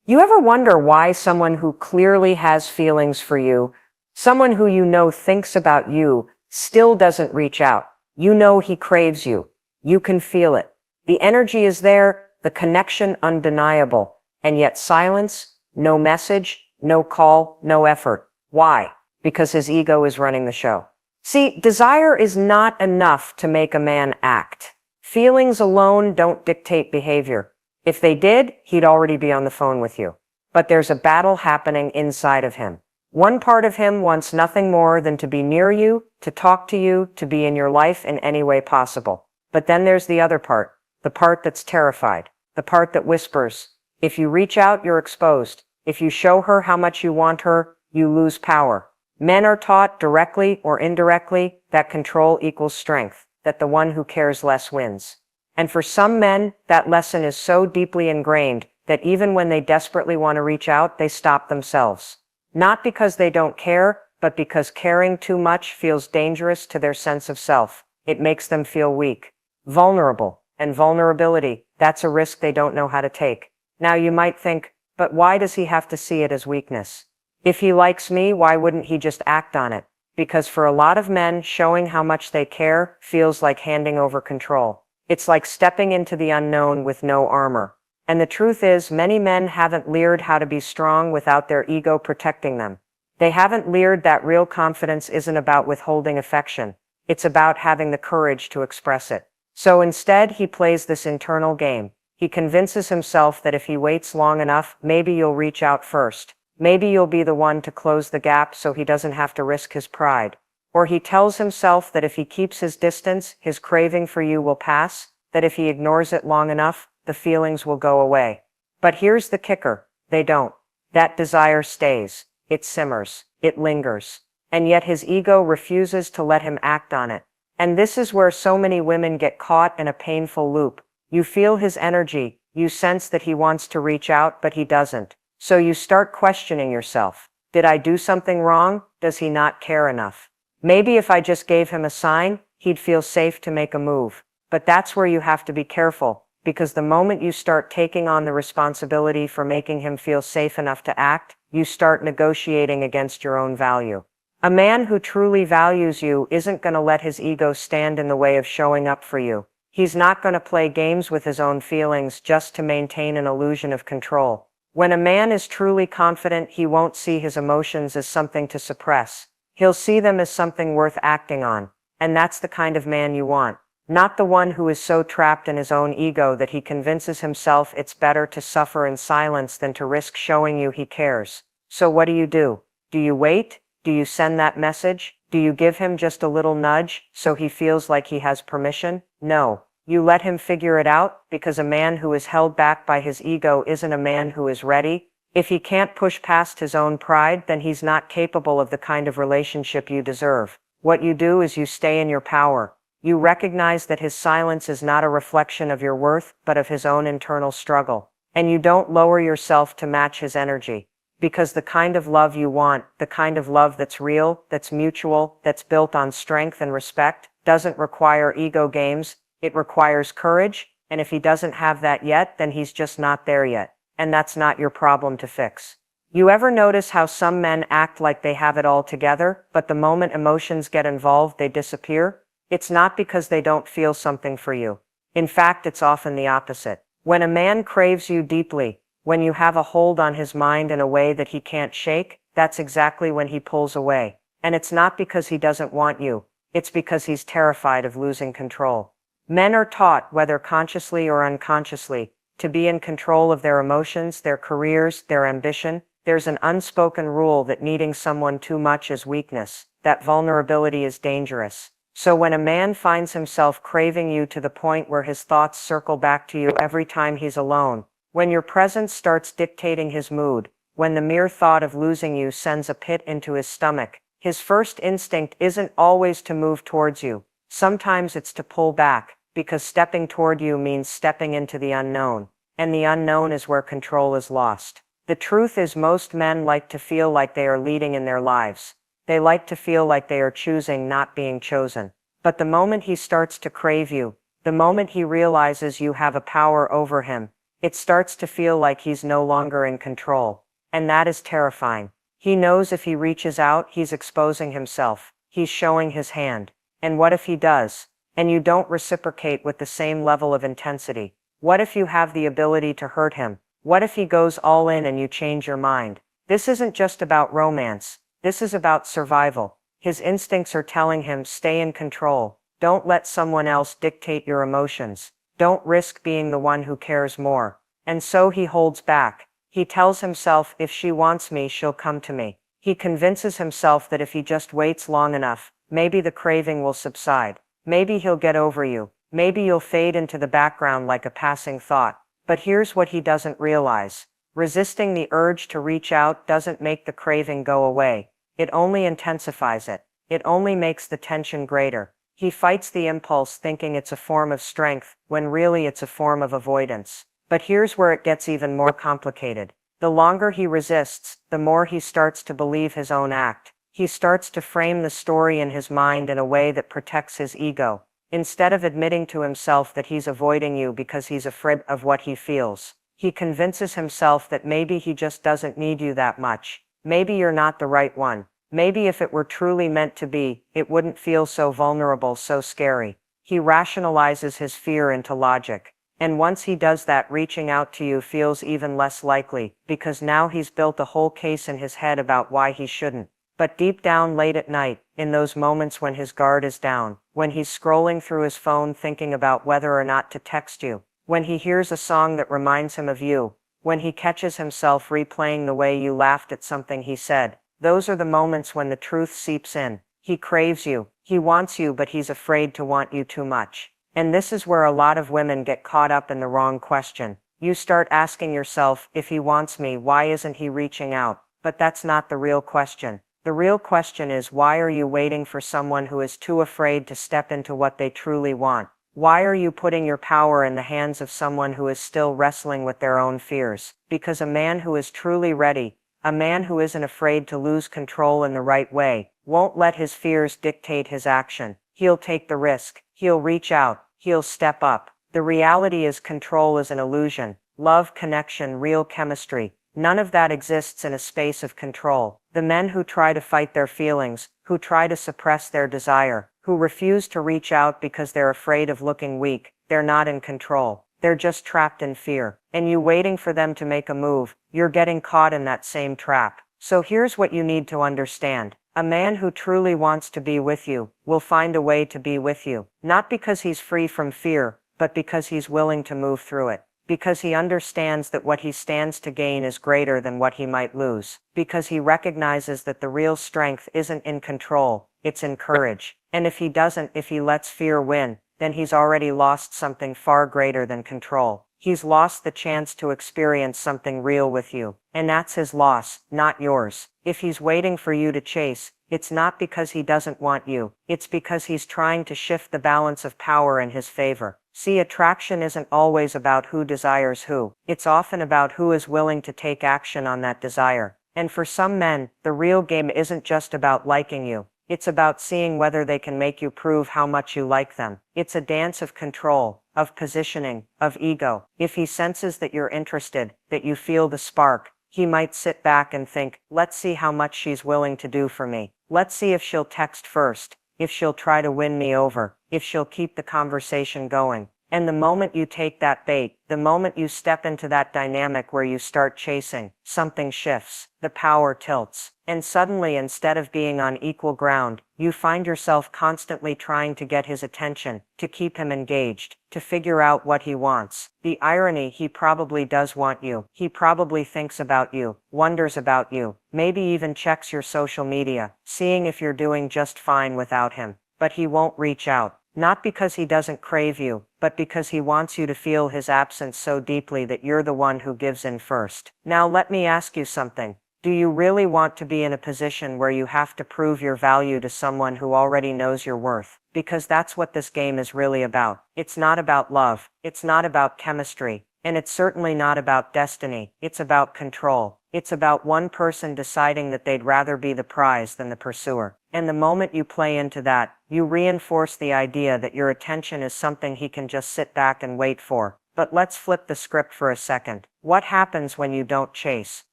You ever wonder why someone who clearly has feelings for you, someone who you know thinks about you, still doesn't reach out? You know he craves you. You can feel it. The energy is there, the connection undeniable, and yet silence, no message, no call, no effort. Why? Because his ego is running the show. See, desire is not enough to make a man act. Feelings alone don't dictate behavior. If they did, he'd already be on the phone with you. But there's a battle happening inside of him. One part of him wants nothing more than to be near you, to talk to you, to be in your life in any way possible. But then there's the other part, the part that's terrified, the part that whispers, if you reach out, you're exposed. If you show her how much you want her, you lose power. Men are taught, directly or indirectly, that control equals strength, that the one who cares less wins. And for some men, that lesson is so deeply ingrained that even when they desperately want to reach out, they stop themselves. Not because they don't care, but because caring too much feels dangerous to their sense of self. It makes them feel weak, vulnerable, and vulnerability, that's a risk they don't know how to take. Now you might think, but why does he have to see it as weakness? If he likes me, why wouldn't he just act on it? Because for a lot of men, showing how much they care feels like handing over control. It's like stepping into the unknown with no armor. And the truth is, many men haven't learned how to be strong without their ego protecting them. They haven't learned that real confidence isn't about withholding affection. It's about having the courage to express it. So instead, he plays this internal game. He convinces himself that if he waits long enough, maybe you'll reach out first. Maybe you'll be the one to close the gap so he doesn't have to risk his pride. Or he tells himself that if he keeps his distance, his craving for you will pass, that if he ignores it long enough, the feelings will go away. But here's the kicker, they don't. That desire stays. It simmers. It lingers. And yet his ego refuses to let him act on it. And this is where so many women get caught in a painful loop. You feel his energy. You sense that he wants to reach out, but he doesn't. So you start questioning yourself. Did I do something wrong? Does he not care enough? Maybe if I just gave him a sign, he'd feel safe to make a move. But that's where you have to be careful, because the moment you start taking on the responsibility for making him feel safe enough to act, you start negotiating against your own value. A man who truly values you isn't going to let his ego stand in the way of showing up for you. He's not going to play games with his own feelings just to maintain an illusion of control. When a man is truly confident, he won't see his emotions as something to suppress. He'll see them as something worth acting on. And that's the kind of man you want. Not the one who is so trapped in his own ego that he convinces himself it's better to suffer in silence than to risk showing you he cares. So what do? Do you wait? Do you send that message? Do you give him just a little nudge so he feels like he has permission? No. You let him figure it out, because a man who is held back by his ego isn't a man who is ready. If he can't push past his own pride, then he's not capable of the kind of relationship you deserve. What you do is you stay in your power. You recognize that his silence is not a reflection of your worth, but of his own internal struggle. And you don't lower yourself to match his energy. Because the kind of love you want, the kind of love that's real, that's mutual, that's built on strength and respect, doesn't require ego games. It requires courage, and if he doesn't have that yet, then he's just not there yet. And that's not your problem to fix. You ever notice how some men act like they have it all together, but the moment emotions get involved, they disappear? It's not because they don't feel something for you. In fact, it's often the opposite. When a man craves you deeply, when you have a hold on his mind in a way that he can't shake, that's exactly when he pulls away. And it's not because he doesn't want you. It's because he's terrified of losing control. Men are taught, whether consciously or unconsciously, to be in control of their emotions, their careers, their ambition. There's an unspoken rule that needing someone too much is weakness, that vulnerability is dangerous. So when a man finds himself craving you to the point where his thoughts circle back to you every time he's alone, when your presence starts dictating his mood, when the mere thought of losing you sends a pit into his stomach, his first instinct isn't always to move towards you. Sometimes it's to pull back, because stepping toward you means stepping into the unknown, and the unknown is where control is lost. The truth is, most men like to feel like they are leading in their lives. They like to feel like they are choosing, not being chosen. But the moment he starts to crave you, the moment he realizes you have a power over him, It starts to feel like he's no longer in control. And that is terrifying. He knows if he reaches out, he's exposing himself. He's showing his hand. And what if he does? And you don't reciprocate with the same level of intensity? What if you have the ability to hurt him? What if he goes all in and you change your mind? This isn't just about romance. This is about survival. His instincts are telling him, stay in control. Don't let someone else dictate your emotions. Don't risk being the one who cares more. And so he holds back. He tells himself, if she wants me, she'll come to me. He convinces himself that if he just waits long enough, maybe the craving will subside. Maybe he'll get over you. Maybe you'll fade into the background like a passing thought. But here's what he doesn't realize. Resisting the urge to reach out doesn't make the craving go away. It only intensifies it. It only makes the tension greater. He fights the impulse thinking it's a form of strength, when really it's a form of avoidance. But here's where it gets even more complicated. The longer he resists, the more he starts to believe his own act. He starts to frame the story in his mind in a way that protects his ego. Instead of admitting to himself that he's avoiding you because he's afraid of what he feels, he convinces himself that maybe he just doesn't need you that much. Maybe you're not the right one. Maybe if it were truly meant to be, it wouldn't feel so vulnerable, so scary. He rationalizes his fear into logic. And once he does that, reaching out to you feels even less likely, because now he's built a whole case in his head about why he shouldn't. But deep down late at night, in those moments when his guard is down, when he's scrolling through his phone thinking about whether or not to text you, when he hears a song that reminds him of you, when he catches himself replaying the way you laughed at something he said, those are the moments when the truth seeps in. He craves you. He wants you, but he's afraid to want you too much. And this is where a lot of women get caught up in the wrong question. You start asking yourself, if he wants me, why isn't he reaching out? But that's not the real question. The real question is, why are you waiting for someone who is too afraid to step into what they truly want? Why are you putting your power in the hands of someone who is still wrestling with their own fears? Because a man who is truly ready, a man who isn't afraid to lose control in the right way, won't let his fears dictate his action. He'll take the risk. He'll reach out. He'll step up. The reality is, control is an illusion. Love, connection, real chemistry, none of that exists in a space of control. The men who try to fight their feelings, who try to suppress their desire, who refuse to reach out because they're afraid of looking weak, they're not in control. They're just trapped in fear. And you waiting for them to make a move, you're getting caught in that same trap. So here's what you need to understand. A man who truly wants to be with you will find a way to be with you. Not because he's free from fear, but because he's willing to move through it. Because he understands that what he stands to gain is greater than what he might lose. Because he recognizes that the real strength isn't in control, it's in courage. And if he lets fear win, then he's already lost something far greater than control. He's lost the chance to experience something real with you. And that's his loss, not yours. If he's waiting for you to chase, it's not because he doesn't want you. It's because he's trying to shift the balance of power in his favor. See, attraction isn't always about who desires who. It's often about who is willing to take action on that desire. And for some men, the real game isn't just about liking you. It's about seeing whether they can make you prove how much you like them. It's a dance of control, of positioning, of ego. If he senses that you're interested, that you feel the spark, he might sit back and think, let's see how much she's willing to do for me. Let's see if she'll text first, if she'll try to win me over, if she'll keep the conversation going. And the moment you take that bait, the moment you step into that dynamic where you start chasing, something shifts, the power tilts. And suddenly, instead of being on equal ground, you find yourself constantly trying to get his attention, to keep him engaged, to figure out what he wants. The irony, he probably does want you. He probably thinks about you, wonders about you, maybe even checks your social media, seeing if you're doing just fine without him. But he won't reach out. Not because he doesn't crave you, but because he wants you to feel his absence so deeply that you're the one who gives in first. Now let me ask you something. Do you really want to be in a position where you have to prove your value to someone who already knows your worth? Because that's what this game is really about. It's not about love. It's not about chemistry. And it's certainly not about destiny. It's about control. It's about one person deciding that they'd rather be the prize than the pursuer. And the moment you play into that, you reinforce the idea that your attention is something he can just sit back and wait for. But let's flip the script for a second. What happens when you don't chase?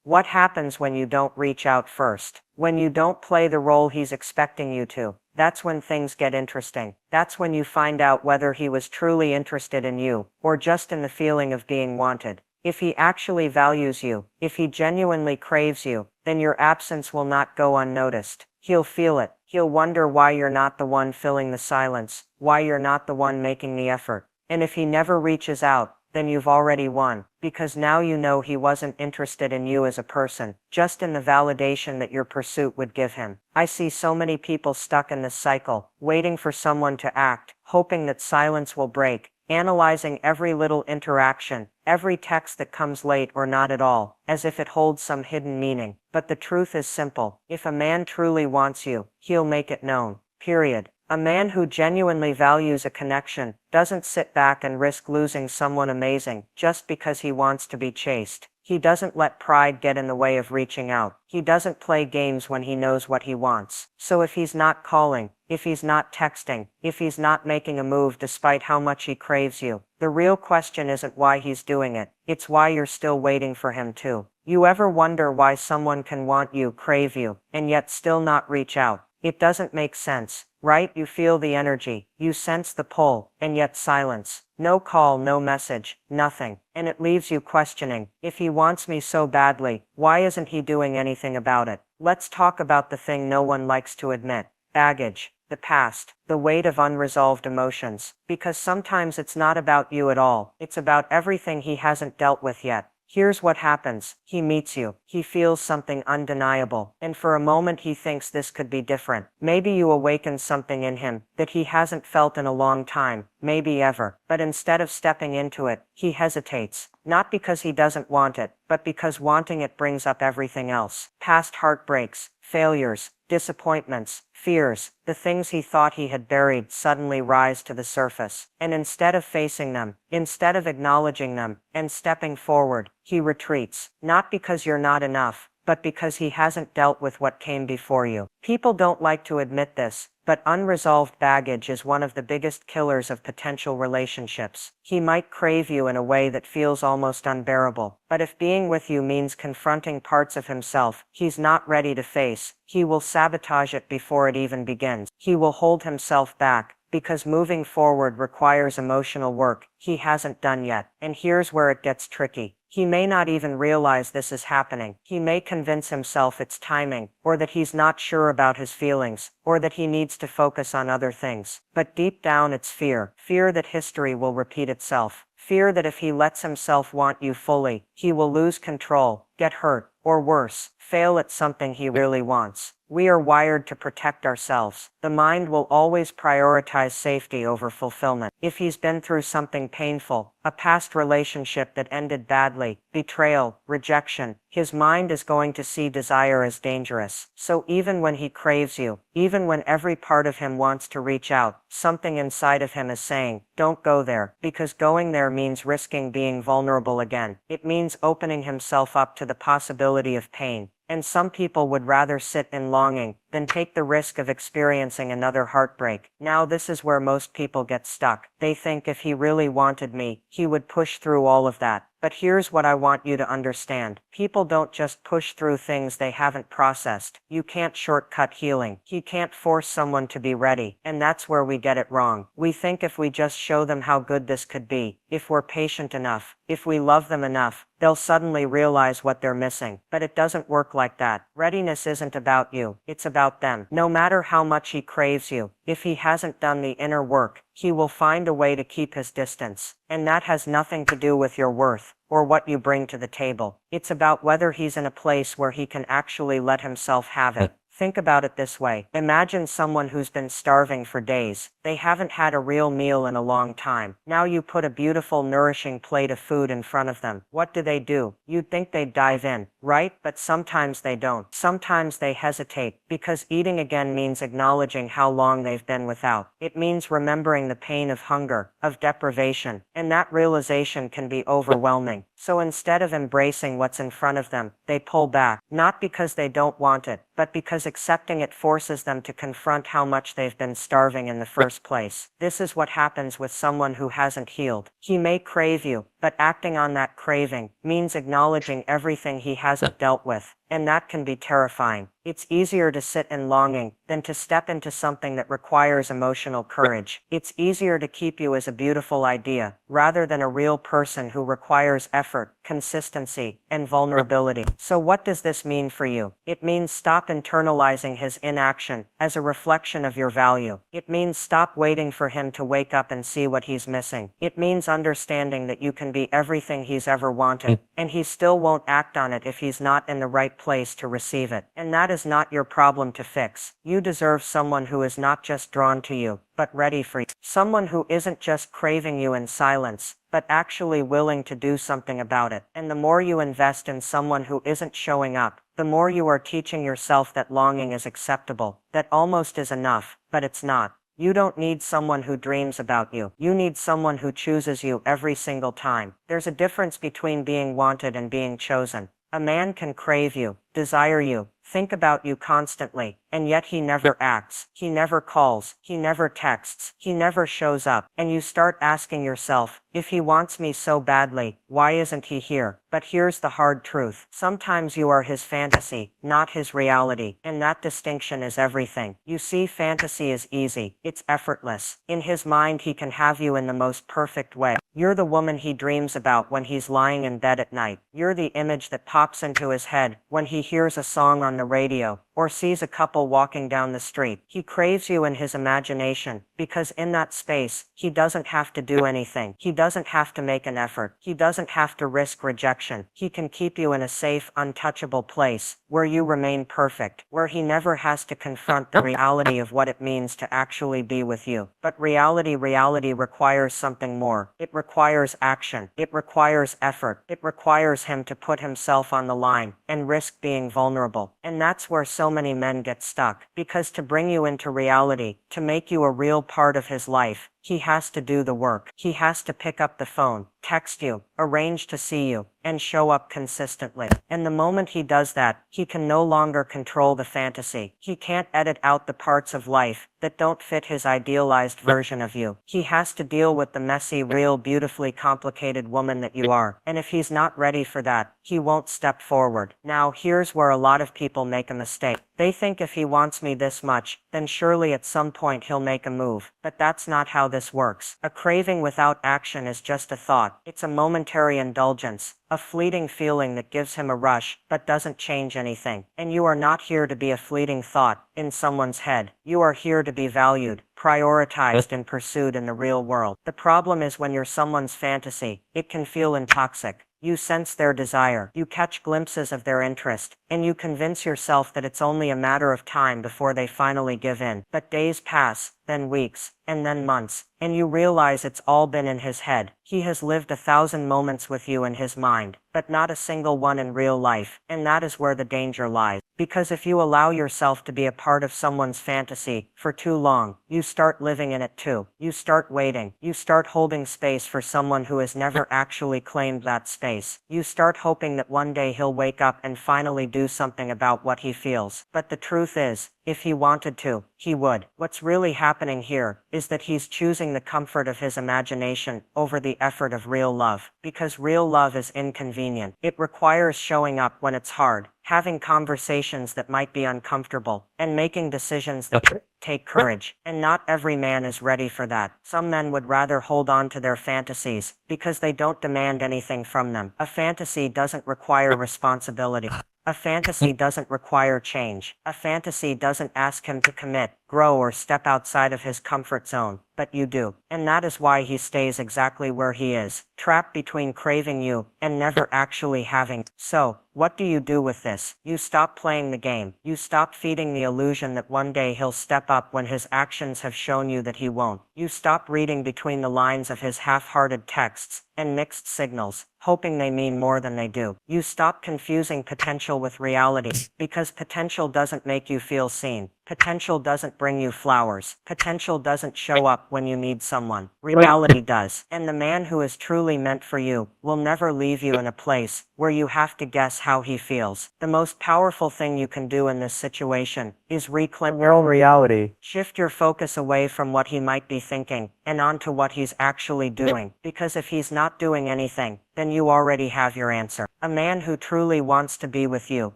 What happens when you don't reach out first? When you don't play the role he's expecting you to? That's when things get interesting. That's when you find out whether he was truly interested in you, or just in the feeling of being wanted. If he actually values you, if he genuinely craves you, then your absence will not go unnoticed. He'll feel it. He'll wonder why you're not the one filling the silence, why you're not the one making the effort. And if he never reaches out, then you've already won, because now you know he wasn't interested in you as a person, just in the validation that your pursuit would give him. I see so many people stuck in this cycle, waiting for someone to act, hoping that silence will break, analyzing every little interaction, every text that comes late or not at all, as if it holds some hidden meaning. But the truth is simple. If a man truly wants you, he'll make it known. Period. A man who genuinely values a connection doesn't sit back and risk losing someone amazing just because he wants to be chased. He doesn't let pride get in the way of reaching out. He doesn't play games when he knows what he wants. So if he's not calling, if he's not texting, if he's not making a move despite how much he craves you, the real question isn't why he's doing it. It's why you're still waiting for him to. You ever wonder why someone can want you, crave you, and yet still not reach out? It doesn't make sense, right? You feel the energy, you sense the pull, and yet silence. No call, no message, nothing. And it leaves you questioning, if he wants me so badly, why isn't he doing anything about it? Let's talk about the thing no one likes to admit. Baggage. The past. The weight of unresolved emotions. Because sometimes it's not about you at all. It's about everything he hasn't dealt with yet. Here's what happens. He meets you. He feels something undeniable. And for a moment he thinks this could be different. Maybe you awaken something in him that he hasn't felt in a long time, maybe ever. But instead of stepping into it, he hesitates. Not because he doesn't want it, but because wanting it brings up everything else. Past heartbreaks, failures, disappointments, fears, the things he thought he had buried suddenly rise to the surface. And instead of facing them, instead of acknowledging them, and stepping forward, he retreats. Not because you're not enough, but because he hasn't dealt with what came before you. People don't like to admit this, but unresolved baggage is one of the biggest killers of potential relationships. He might crave you in a way that feels almost unbearable, but if being with you means confronting parts of himself he's not ready to face, he will sabotage it before it even begins. He will hold himself back, because moving forward requires emotional work he hasn't done yet. And here's where it gets tricky. He may not even realize this is happening. He may convince himself it's timing, or that he's not sure about his feelings, or that he needs to focus on other things. But deep down it's fear. Fear that history will repeat itself. Fear that if he lets himself want you fully, he will lose control, get hurt, or worse, fail at something he really wants. We are wired to protect ourselves. The mind will always prioritize safety over fulfillment. If he's been through something painful, a past relationship that ended badly, betrayal, rejection, his mind is going to see desire as dangerous. So even when he craves you, even when every part of him wants to reach out, something inside of him is saying, don't go there, because going there means risking being vulnerable again. It means opening himself up to the possibility of pain. And some people would rather sit in longing than take the risk of experiencing another heartbreak. Now this is where most people get stuck. They think if he really wanted me, he would push through all of that. But here's what I want you to understand. People don't just push through things they haven't processed. You can't shortcut healing. He can't force someone to be ready. And that's where we get it wrong. We think if we just show them how good this could be, if we're patient enough, if we love them enough, they'll suddenly realize what they're missing. But it doesn't work like that. Readiness isn't about you. It's about them. No matter how much he craves you, if he hasn't done the inner work, he will find a way to keep his distance. And that has nothing to do with your worth or what you bring to the table. It's about whether he's in a place where he can actually let himself have it. Think about it this way. Imagine someone who's been starving for days. They haven't had a real meal in a long time. Now you put a beautiful, nourishing plate of food in front of them. What do? You'd think they'd dive in, right? But sometimes they don't. Sometimes they hesitate, because eating again means acknowledging how long they've been without. It means remembering the pain of hunger, of deprivation, and that realization can be overwhelming. So instead of embracing what's in front of them, they pull back, not because they don't want it, but because accepting it forces them to confront how much they've been starving in the first place. This is what happens with someone who hasn't healed. He may crave you, but acting on that craving means acknowledging everything he hasn't dealt with, and that can be terrifying. It's easier to sit in longing than to step into something that requires emotional courage. It's easier to keep you as a beautiful idea, rather than a real person who requires effort, consistency, and vulnerability. So what does this mean for you? It means stop internalizing his inaction as a reflection of your value. It means stop waiting for him to wake up and see what he's missing. It means understanding that you can be everything he's ever wanted, and he still won't act on it if he's not in the right place to receive it. And that is not your problem to fix. You deserve someone who is not just drawn to you, but ready for you. Someone who isn't just craving you in silence, but actually willing to do something about it. And the more you invest in someone who isn't showing up, the more you are teaching yourself that longing is acceptable, that almost is enough, but it's not. You don't need someone who dreams about you. You need someone who chooses you every single time. There's a difference between being wanted and being chosen. A man can crave you, desire you, think about you constantly, and yet he never acts, he never calls, he never texts, he never shows up. And you start asking yourself, if he wants me so badly, why isn't he here? But here's the hard truth. Sometimes you are his fantasy, not his reality, and that distinction is everything. You see, fantasy is easy, it's effortless. In his mind, he can have you in the most perfect way. You're the woman he dreams about when he's lying in bed at night. You're the image that pops into his head when he hears a song on the radio, or sees a couple walking down the street. He craves you in his imagination, because in that space, he doesn't have to do anything. He doesn't have to make an effort. He doesn't have to risk rejection. He can keep you in a safe, untouchable place, where you remain perfect, where he never has to confront the reality of what it means to actually be with you. But reality requires something more. It requires action. It requires effort. It requires him to put himself on the line, and risk being vulnerable. And that's where so many men get stuck, because to bring you into reality, to make you a real part of his life, he has to do the work. He has to pick up the phone, text you, arrange to see you, and show up consistently. And the moment he does that, he can no longer control the fantasy. He can't edit out the parts of life that don't fit his idealized version of you. He has to deal with the messy, real, beautifully complicated woman that you are. And if he's not ready for that, he won't step forward. Now, here's where a lot of people make a mistake. They think if he wants me this much, then surely at some point he'll make a move. But that's not how this works. A craving without action is just a thought. It's a momentary indulgence, a fleeting feeling that gives him a rush, but doesn't change anything. And you are not here to be a fleeting thought in someone's head. You are here to be valued, prioritized, and pursued in the real world. The problem is when you're someone's fantasy, it can feel intoxic. You sense their desire, you catch glimpses of their interest, and you convince yourself that it's only a matter of time before they finally give in. But days pass, then weeks, and then months, and you realize it's all been in his head. He has lived 1,000 moments with you in his mind, but not a single one in real life, and that is where the danger lies. Because if you allow yourself to be a part of someone's fantasy for too long, you start living in it too. You start waiting. You start holding space for someone who has never actually claimed that space. You start hoping that one day he'll wake up and finally do something about what he feels. But the truth is, if he wanted to, he would. What's really happening here is that he's choosing the comfort of his imagination over the effort of real love. Because real love is inconvenient. It requires showing up when it's hard, having conversations that might be uncomfortable, and making decisions that take courage. And not every man is ready for that. Some men would rather hold on to their fantasies because they don't demand anything from them. A fantasy doesn't require responsibility. A fantasy doesn't require change. A fantasy doesn't ask him to commit, grow, or step outside of his comfort zone, but you do. And that is why he stays exactly where he is, trapped between craving you and never actually having. So, what do you do with this? You stop playing the game. You stop feeding the illusion that one day he'll step up when his actions have shown you that he won't. You stop reading between the lines of his half-hearted texts and mixed signals, hoping they mean more than they do. You stop confusing potential with reality, because potential doesn't make you feel seen. Potential doesn't bring you flowers. Potential doesn't show up when you need someone. Reality does. And the man who is truly meant for you will never leave you in a place where you have to guess how he feels. The most powerful thing you can do in this situation is reclaim your own reality. Shift your focus away from what he might be thinking and onto what he's actually doing. Because if he's not doing anything, then you already have your answer. A man who truly wants to be with you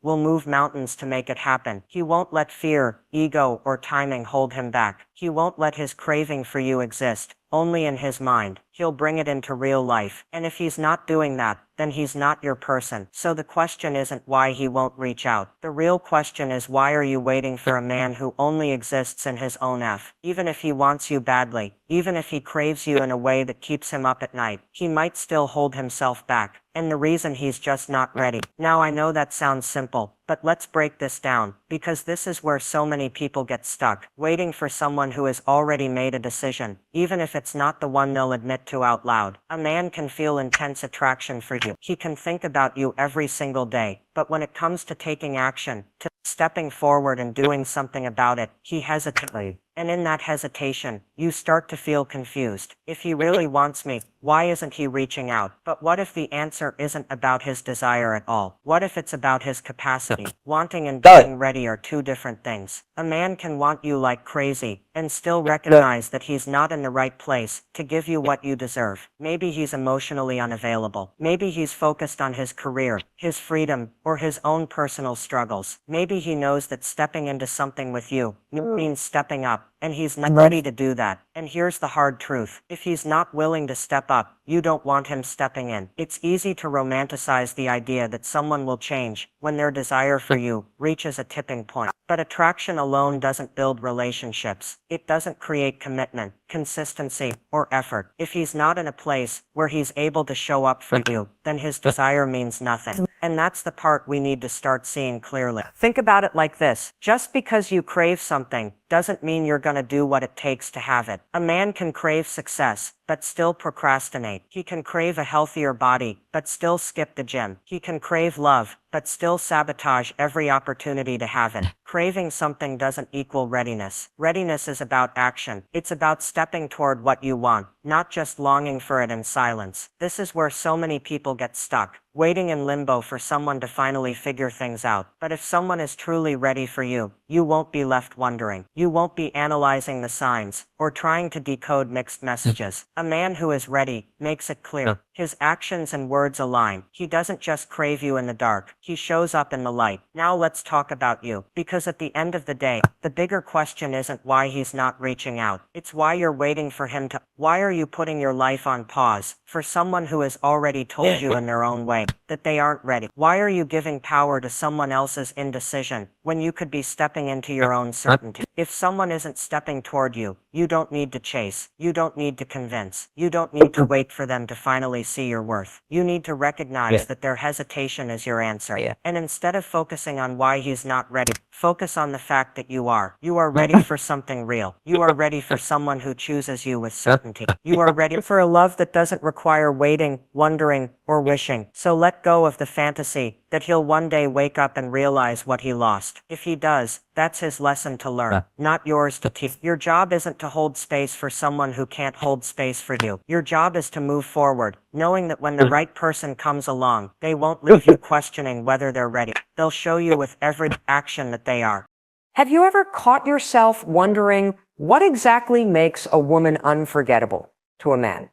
will move mountains to make it happen. He won't let fear, ego, or timing hold him back. He won't let his craving for you exist only in his mind. He'll bring it into real life. And if he's not doing that, then he's not your person. So the question isn't why he won't reach out. The real question is, why are you waiting for a man who only exists in his own F? Even if he wants you badly, even if he craves you in a way that keeps him up at night, he might still hold himself back. And the reason he's just not ready. Now I know that sounds simple, but let's break this down, because this is where so many people get stuck, waiting for someone who has already made a decision, even if it's not the one they'll admit to out loud. A man can feel intense attraction for you. He can think about you every single day, but when it comes to taking action, to stepping forward and doing something about it, he hesitates. And in that hesitation, you start to feel confused. If he really wants me, why isn't he reaching out? But what if the answer isn't about his desire at all? What if it's about his capacity? Wanting and being ready are two different things. A man can want you like crazy and still recognize that he's not in the right place to give you what you deserve. Maybe he's emotionally unavailable. Maybe he's focused on his career, his freedom, or his own personal struggles. Maybe he knows that stepping into something with you means stepping up, and he's not ready to do that. And here's the hard truth. If he's not willing to step up, you don't want him stepping in. It's easy to romanticize the idea that someone will change when their desire for you reaches a tipping point. But attraction alone doesn't build relationships. It doesn't create commitment, consistency, or effort. If he's not in a place where he's able to show up for you, then his desire means nothing. And that's the part we need to start seeing clearly. Think about it like this. Just because you crave something doesn't mean you're going to do what it takes to have it. A man can crave success, but still procrastinate. He can crave a healthier body, but still skip the gym. He can crave love, but still sabotage every opportunity to have it. Craving something doesn't equal readiness. Readiness is about action. It's about stepping toward what you want, not just longing for it in silence. This is where so many people get stuck, waiting in limbo for someone to finally figure things out. But if someone is truly ready for you, you won't be left wondering. You won't be analyzing the signs or trying to decode mixed messages. A man who is ready makes it clear. His actions and words align. He doesn't just crave you in the dark. He shows up in the light. Now let's talk about you. Because at the end of the day, the bigger question isn't why he's not reaching out. It's why you're waiting for him to. Why are you putting your life on pause for someone who has already told you in their own way that they aren't ready? Why are you giving power to someone else's indecision when you could be stepping into your own certainty? If someone isn't stepping toward you, you don't need to chase. You don't need to convince. You don't need to wait for them to finally see your worth. You need to recognize that their hesitation is your answer. And instead of focusing on why he's not ready, focus on the fact that you are. You are ready for something real. You are ready for someone who chooses you with certainty. You are ready for a love that doesn't require waiting, wondering, or wishing. So let go of the fantasy that he'll one day wake up and realize what he lost. If he does, that's his lesson to learn, not yours to teach. Your job isn't to hold space for someone who can't hold space for you. Your job is to move forward, knowing that when the right person comes along, they won't leave you questioning whether they're ready. They'll show you with every action that they are. Have you ever caught yourself wondering what exactly makes a woman unforgettable to a man?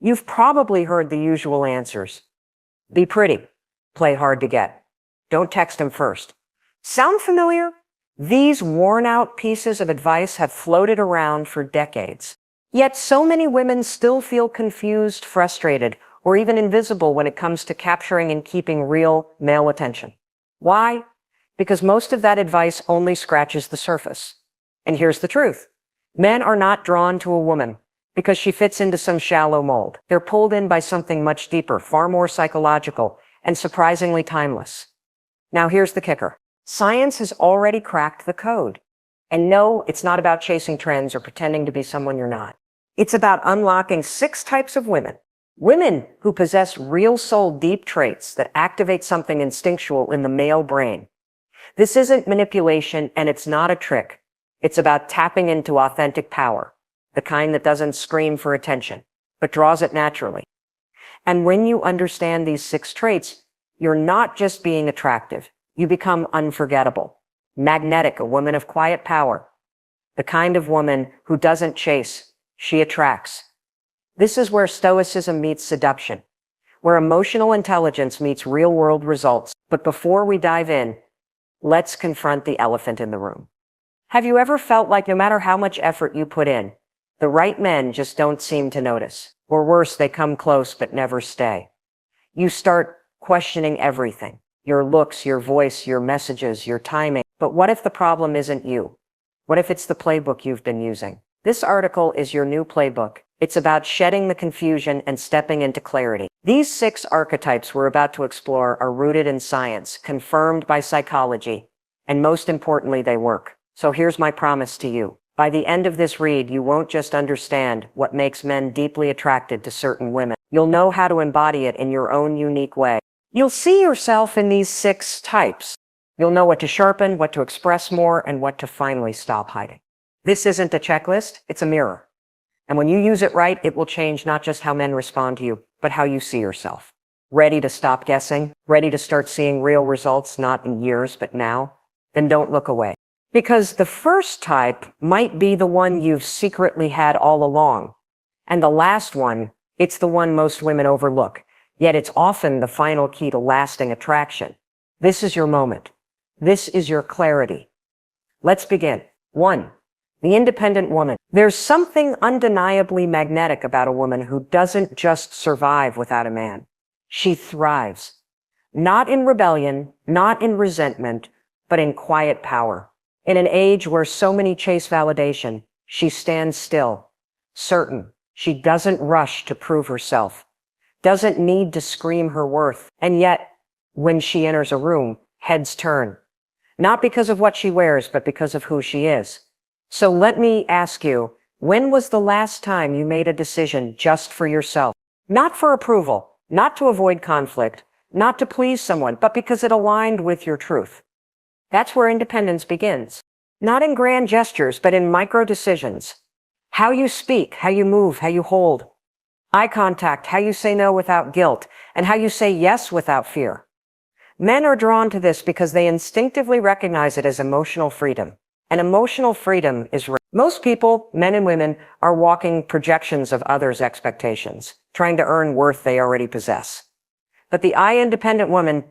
You've probably heard the usual answers. Be pretty. Play hard to get. Don't text him first. Sound familiar? These worn-out pieces of advice have floated around for decades. Yet so many women still feel confused, frustrated, or even invisible when it comes to capturing and keeping real male attention. Why? Because most of that advice only scratches the surface. And here's the truth. Men are not drawn to a woman because she fits into some shallow mold. They're pulled in by something much deeper, far more psychological, and surprisingly timeless. Now here's the kicker. Science has already cracked the code. And no, it's not about chasing trends or pretending to be someone you're not. It's about unlocking 6 types of women. Women who possess real soul deep traits that activate something instinctual in the male brain. This isn't manipulation and it's not a trick. It's about tapping into authentic power, the kind that doesn't scream for attention, but draws it naturally. And when you understand these 6 traits, you're not just being attractive. You become unforgettable, magnetic, a woman of quiet power, the kind of woman who doesn't chase, she attracts. This is where stoicism meets seduction, where emotional intelligence meets real-world results. But before we dive in, let's confront the elephant in the room. Have you ever felt like no matter how much effort you put in, the right men just don't seem to notice? Or worse, they come close but never stay. You start questioning everything. Your looks, your voice, your messages, your timing. But what if the problem isn't you? What if it's the playbook you've been using? This article is your new playbook. It's about shedding the confusion and stepping into clarity. These 6 archetypes we're about to explore are rooted in science, confirmed by psychology, and most importantly, they work. So here's my promise to you. By the end of this read, you won't just understand what makes men deeply attracted to certain women. You'll know how to embody it in your own unique way. You'll see yourself in these 6 types. You'll know what to sharpen, what to express more, and what to finally stop hiding. This isn't a checklist, it's a mirror. And when you use it right, it will change not just how men respond to you, but how you see yourself. Ready to stop guessing? Ready to start seeing real results, not in years, but now? Then don't look away. Because the first type might be the one you've secretly had all along. And the last one, it's the one most women overlook. Yet it's often the final key to lasting attraction. This is your moment. This is your clarity. Let's begin. 1. The independent woman. There's something undeniably magnetic about a woman who doesn't just survive without a man. She thrives. Not in rebellion, not in resentment, but in quiet power. In an age where so many chase validation, she stands still, certain. She doesn't rush to prove herself, doesn't need to scream her worth. And yet, when she enters a room, heads turn. Not because of what she wears, but because of who she is. So let me ask you, when was the last time you made a decision just for yourself? Not for approval, not to avoid conflict, not to please someone, but because it aligned with your truth. That's where independence begins. Not in grand gestures, but in micro decisions. How you speak, how you move, how you hold. Eye contact, how you say no without guilt, and how you say yes without fear. Men are drawn to this because they instinctively recognize it as emotional freedom. And emotional freedom is rare. Most people, men and women, are walking projections of others' expectations, trying to earn worth they already possess. But the I-independent woman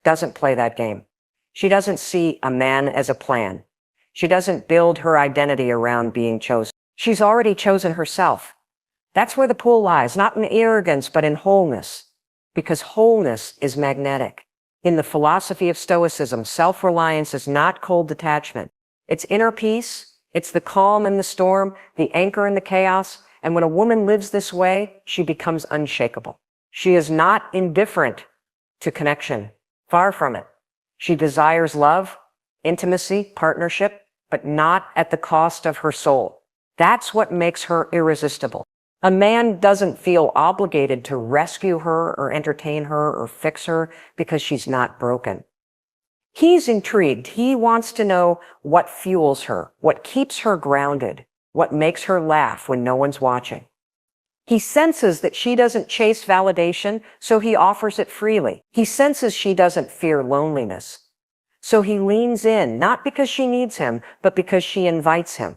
doesn't play that game. She doesn't see a man as a plan. She doesn't build her identity around being chosen. She's already chosen herself. That's where the pull lies, not in arrogance, but in wholeness. Because wholeness is magnetic. In the philosophy of Stoicism, self-reliance is not cold detachment. It's inner peace. It's the calm in the storm, the anchor in the chaos. And when a woman lives this way, she becomes unshakable. She is not indifferent to connection. Far from it. She desires love, intimacy, partnership, but not at the cost of her soul. That's what makes her irresistible. A man doesn't feel obligated to rescue her or entertain her or fix her because she's not broken. He's intrigued. He wants to know what fuels her, what keeps her grounded, what makes her laugh when no one's watching. He senses that she doesn't chase validation, so he offers it freely. He senses she doesn't fear loneliness, so he leans in, not because she needs him, but because she invites him.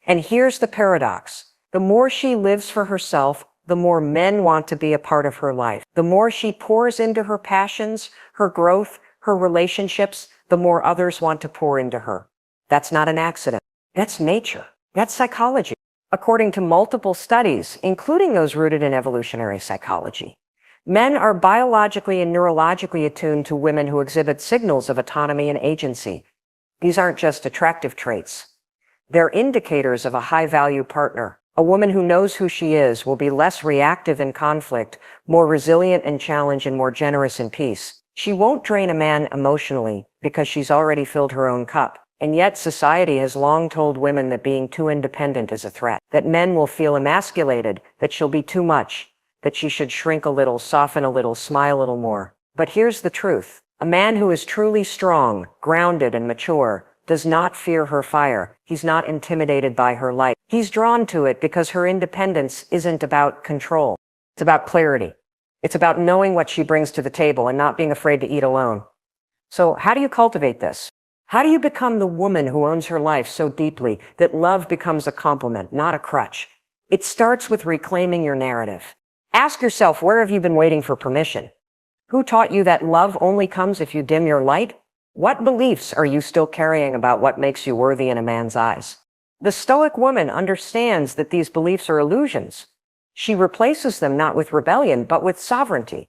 And here's the paradox. The more she lives for herself, the more men want to be a part of her life. The more she pours into her passions, her growth, her relationships, the more others want to pour into her. That's not an accident. That's nature. That's psychology. According to multiple studies, including those rooted in evolutionary psychology, men are biologically and neurologically attuned to women who exhibit signals of autonomy and agency. These aren't just attractive traits. They're indicators of a high-value partner. A woman who knows who she is will be less reactive in conflict, more resilient in challenge, and more generous in peace. She won't drain a man emotionally because she's already filled her own cup. And yet society has long told women that being too independent is a threat, that men will feel emasculated, that she'll be too much, that she should shrink a little, soften a little, smile a little more. But here's the truth. A man who is truly strong, grounded, and mature does not fear her fire. He's not intimidated by her light. He's drawn to it because her independence isn't about control. It's about clarity. It's about knowing what she brings to the table and not being afraid to eat alone. So how do you cultivate this? How do you become the woman who owns her life so deeply that love becomes a compliment, not a crutch? It starts with reclaiming your narrative. Ask yourself, where have you been waiting for permission? Who taught you that love only comes if you dim your light? What beliefs are you still carrying about what makes you worthy in a man's eyes? The Stoic woman understands that these beliefs are illusions. She replaces them not with rebellion, but with sovereignty.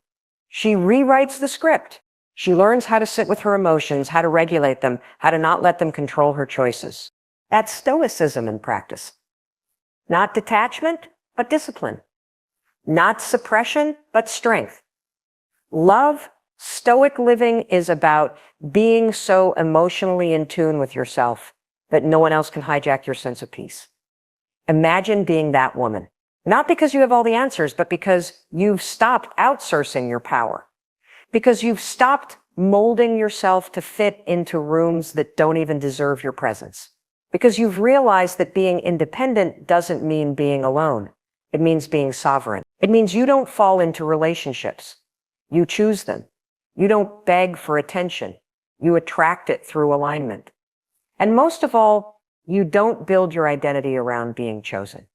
She rewrites the script. She learns how to sit with her emotions, how to regulate them, how to not let them control her choices. That's Stoicism in practice. Not detachment, but discipline. Not suppression, but strength. Love, Stoic living is about being so emotionally in tune with yourself that no one else can hijack your sense of peace. Imagine being that woman. Not because you have all the answers, but because you've stopped outsourcing your power. Because you've stopped molding yourself to fit into rooms that don't even deserve your presence. Because you've realized that being independent doesn't mean being alone. It means being sovereign. It means you don't fall into relationships. You choose them. You don't beg for attention. You attract it through alignment. And most of all, you don't build your identity around being chosen.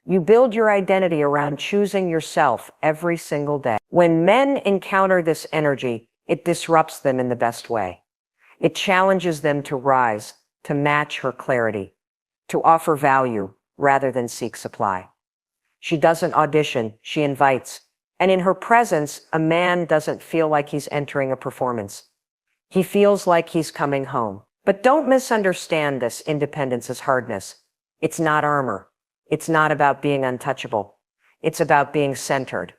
You build your identity around choosing yourself every single day. When men encounter this energy, it disrupts them in the best way. It challenges them to rise, to match her clarity, to offer value rather than seek supply. She doesn't audition, she invites. And in her presence, a man doesn't feel like he's entering a performance. He feels like he's coming home. But don't misunderstand this independence as hardness. It's not armor. It's not about being untouchable. It's about being centered.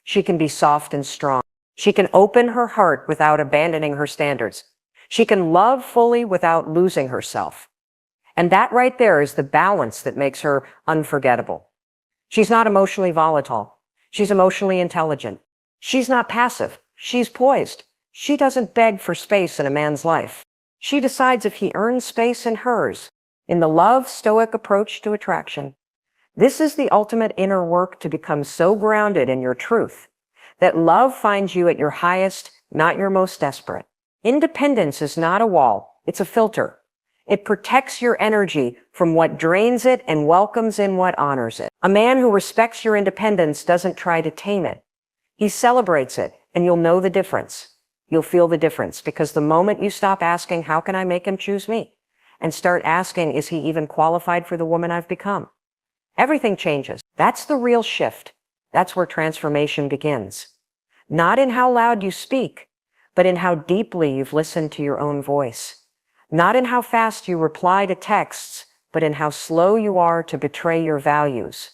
She can be soft and strong. She can open her heart without abandoning her standards. She can love fully without losing herself. And that right there is the balance that makes her unforgettable. She's not emotionally volatile. She's emotionally intelligent. She's not passive. She's poised. She doesn't beg for space in a man's life. She decides if he earns space in hers. In the love Stoic approach to attraction, this is the ultimate inner work to become so grounded in your truth that love finds you at your highest, not your most desperate. Independence is not a wall. It's a filter. It protects your energy from what drains it and welcomes in what honors it. A man who respects your independence doesn't try to tame it. He celebrates it, and you'll know the difference. You'll feel the difference, because the moment you stop asking, how can I make him choose me? And start asking, is he even qualified for the woman I've become? Everything changes. That's the real shift. That's where transformation begins. Not in how loud you speak, but in how deeply you've listened to your own voice. Not in how fast you reply to texts, but in how slow you are to betray your values.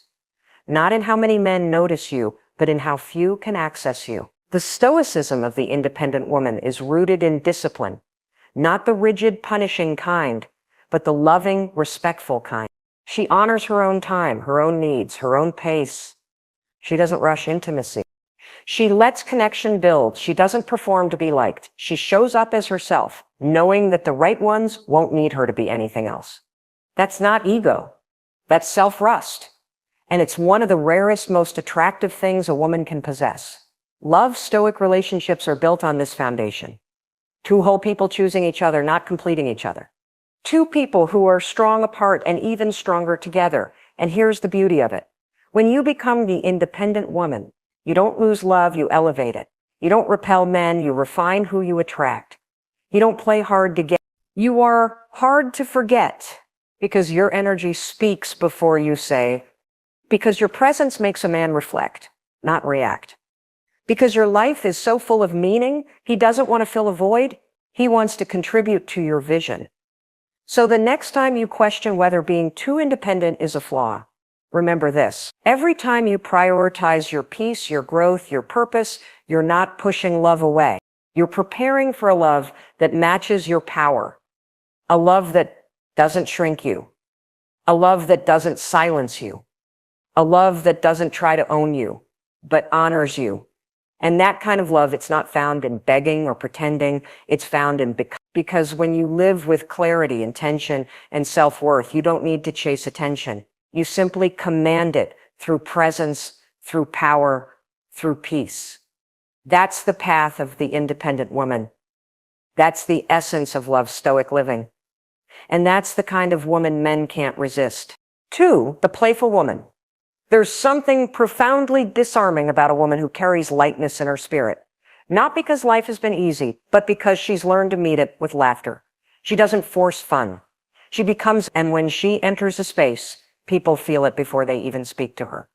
Not in how many men notice you, but in how few can access you. The stoicism of the independent woman is rooted in discipline, not the rigid, punishing kind, but the loving, respectful kind. She honors her own time, her own needs, her own pace. She doesn't rush intimacy. She lets connection build. She doesn't perform to be liked. She shows up as herself, knowing that the right ones won't need her to be anything else. That's not ego. That's self-rust. And it's one of the rarest, most attractive things a woman can possess. Love Stoic relationships are built on this foundation. Two whole people choosing each other, not completing each other. Two people who are strong apart and even stronger together. And here's the beauty of it. When you become the independent woman, you don't lose love, you elevate it. You don't repel men, you refine who you attract. You don't play hard to get. You are hard to forget because your energy speaks before you say, because your presence makes a man reflect, not react. Because your life is so full of meaning, he doesn't want to fill a void. He wants to contribute to your vision. So the next time you question whether being too independent is a flaw, remember this. Every time you prioritize your peace, your growth, your purpose, you're not pushing love away. You're preparing for a love that matches your power. A love that doesn't shrink you. A love that doesn't silence you. A love that doesn't try to own you, but honors you. And that kind of love, it's not found in begging or pretending. It's found in becoming. Because when you live with clarity, intention, and self-worth, you don't need to chase attention. You simply command it through presence, through power, through peace. That's the path of the independent woman. That's the essence of love, stoic living. And that's the kind of woman men can't resist. 2, the playful woman. There's something profoundly disarming about a woman who carries lightness in her spirit. Not because life has been easy, but because she's learned to meet it with laughter. She doesn't force fun. She becomes, and when she enters a space, people feel it before they even speak to her.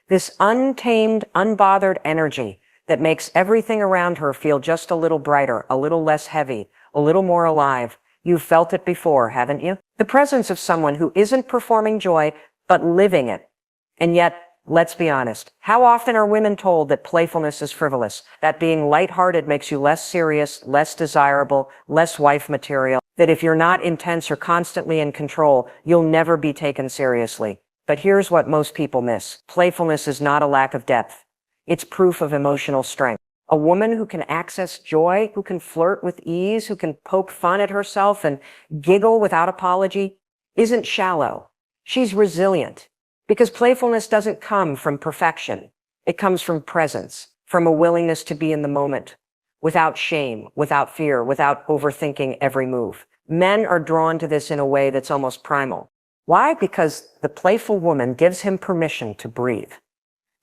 This untamed, unbothered energy that makes everything around her feel just a little brighter, a little less heavy, a little more alive. You've felt it before, haven't you? The presence of someone who isn't performing joy, but living it. And yet, let's be honest, how often are women told that playfulness is frivolous, that being lighthearted makes you less serious, less desirable, less wife material, that if you're not intense or constantly in control, you'll never be taken seriously? But here's what most people miss. Playfulness is not a lack of depth. It's proof of emotional strength. A woman who can access joy, who can flirt with ease, who can poke fun at herself and giggle without apology, isn't shallow. She's resilient. Because playfulness doesn't come from perfection. It comes from presence, from a willingness to be in the moment, without shame, without fear, without overthinking every move. Men are drawn to this in a way that's almost primal. Why? Because the playful woman gives him permission to breathe,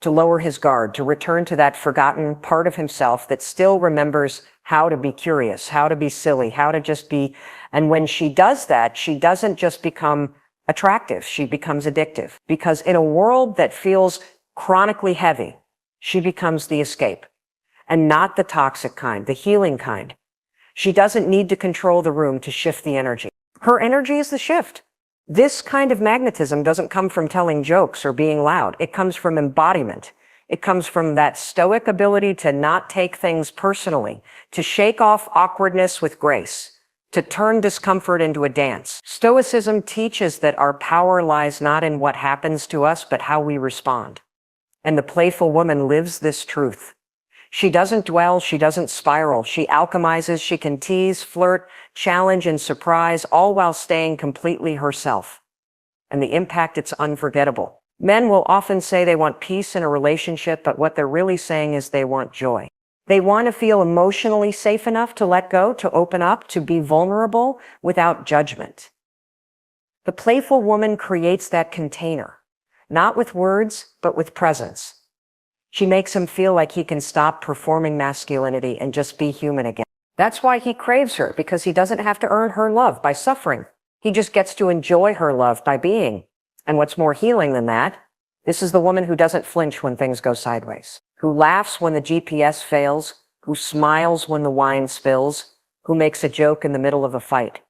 to lower his guard, to return to that forgotten part of himself that still remembers how to be curious, how to be silly, how to just be. And when she does that, she doesn't just become attractive, she becomes addictive. Because in a world that feels chronically heavy, she becomes the escape. And not the toxic kind, the healing kind. She doesn't need to control the room to shift the energy. Her energy is the shift. This kind of magnetism doesn't come from telling jokes or being loud. It comes from embodiment. It comes from that stoic ability to not take things personally, to shake off awkwardness with grace, to turn discomfort into a dance. Stoicism teaches that our power lies not in what happens to us, but how we respond. And the playful woman lives this truth. She doesn't dwell, she doesn't spiral. She alchemizes, she can tease, flirt, challenge, and surprise, all while staying completely herself. And the impact, it's unforgettable. Men will often say they want peace in a relationship, but what they're really saying is they want joy. They want to feel emotionally safe enough to let go, to open up, to be vulnerable without judgment. The playful woman creates that container, not with words, but with presence. She makes him feel like he can stop performing masculinity and just be human again. That's why he craves her, because he doesn't have to earn her love by suffering. He just gets to enjoy her love by being. And what's more healing than that? This is the woman who doesn't flinch when things go sideways, who laughs when the GPS fails, who smiles when the wine spills, who makes a joke in the middle of a fight.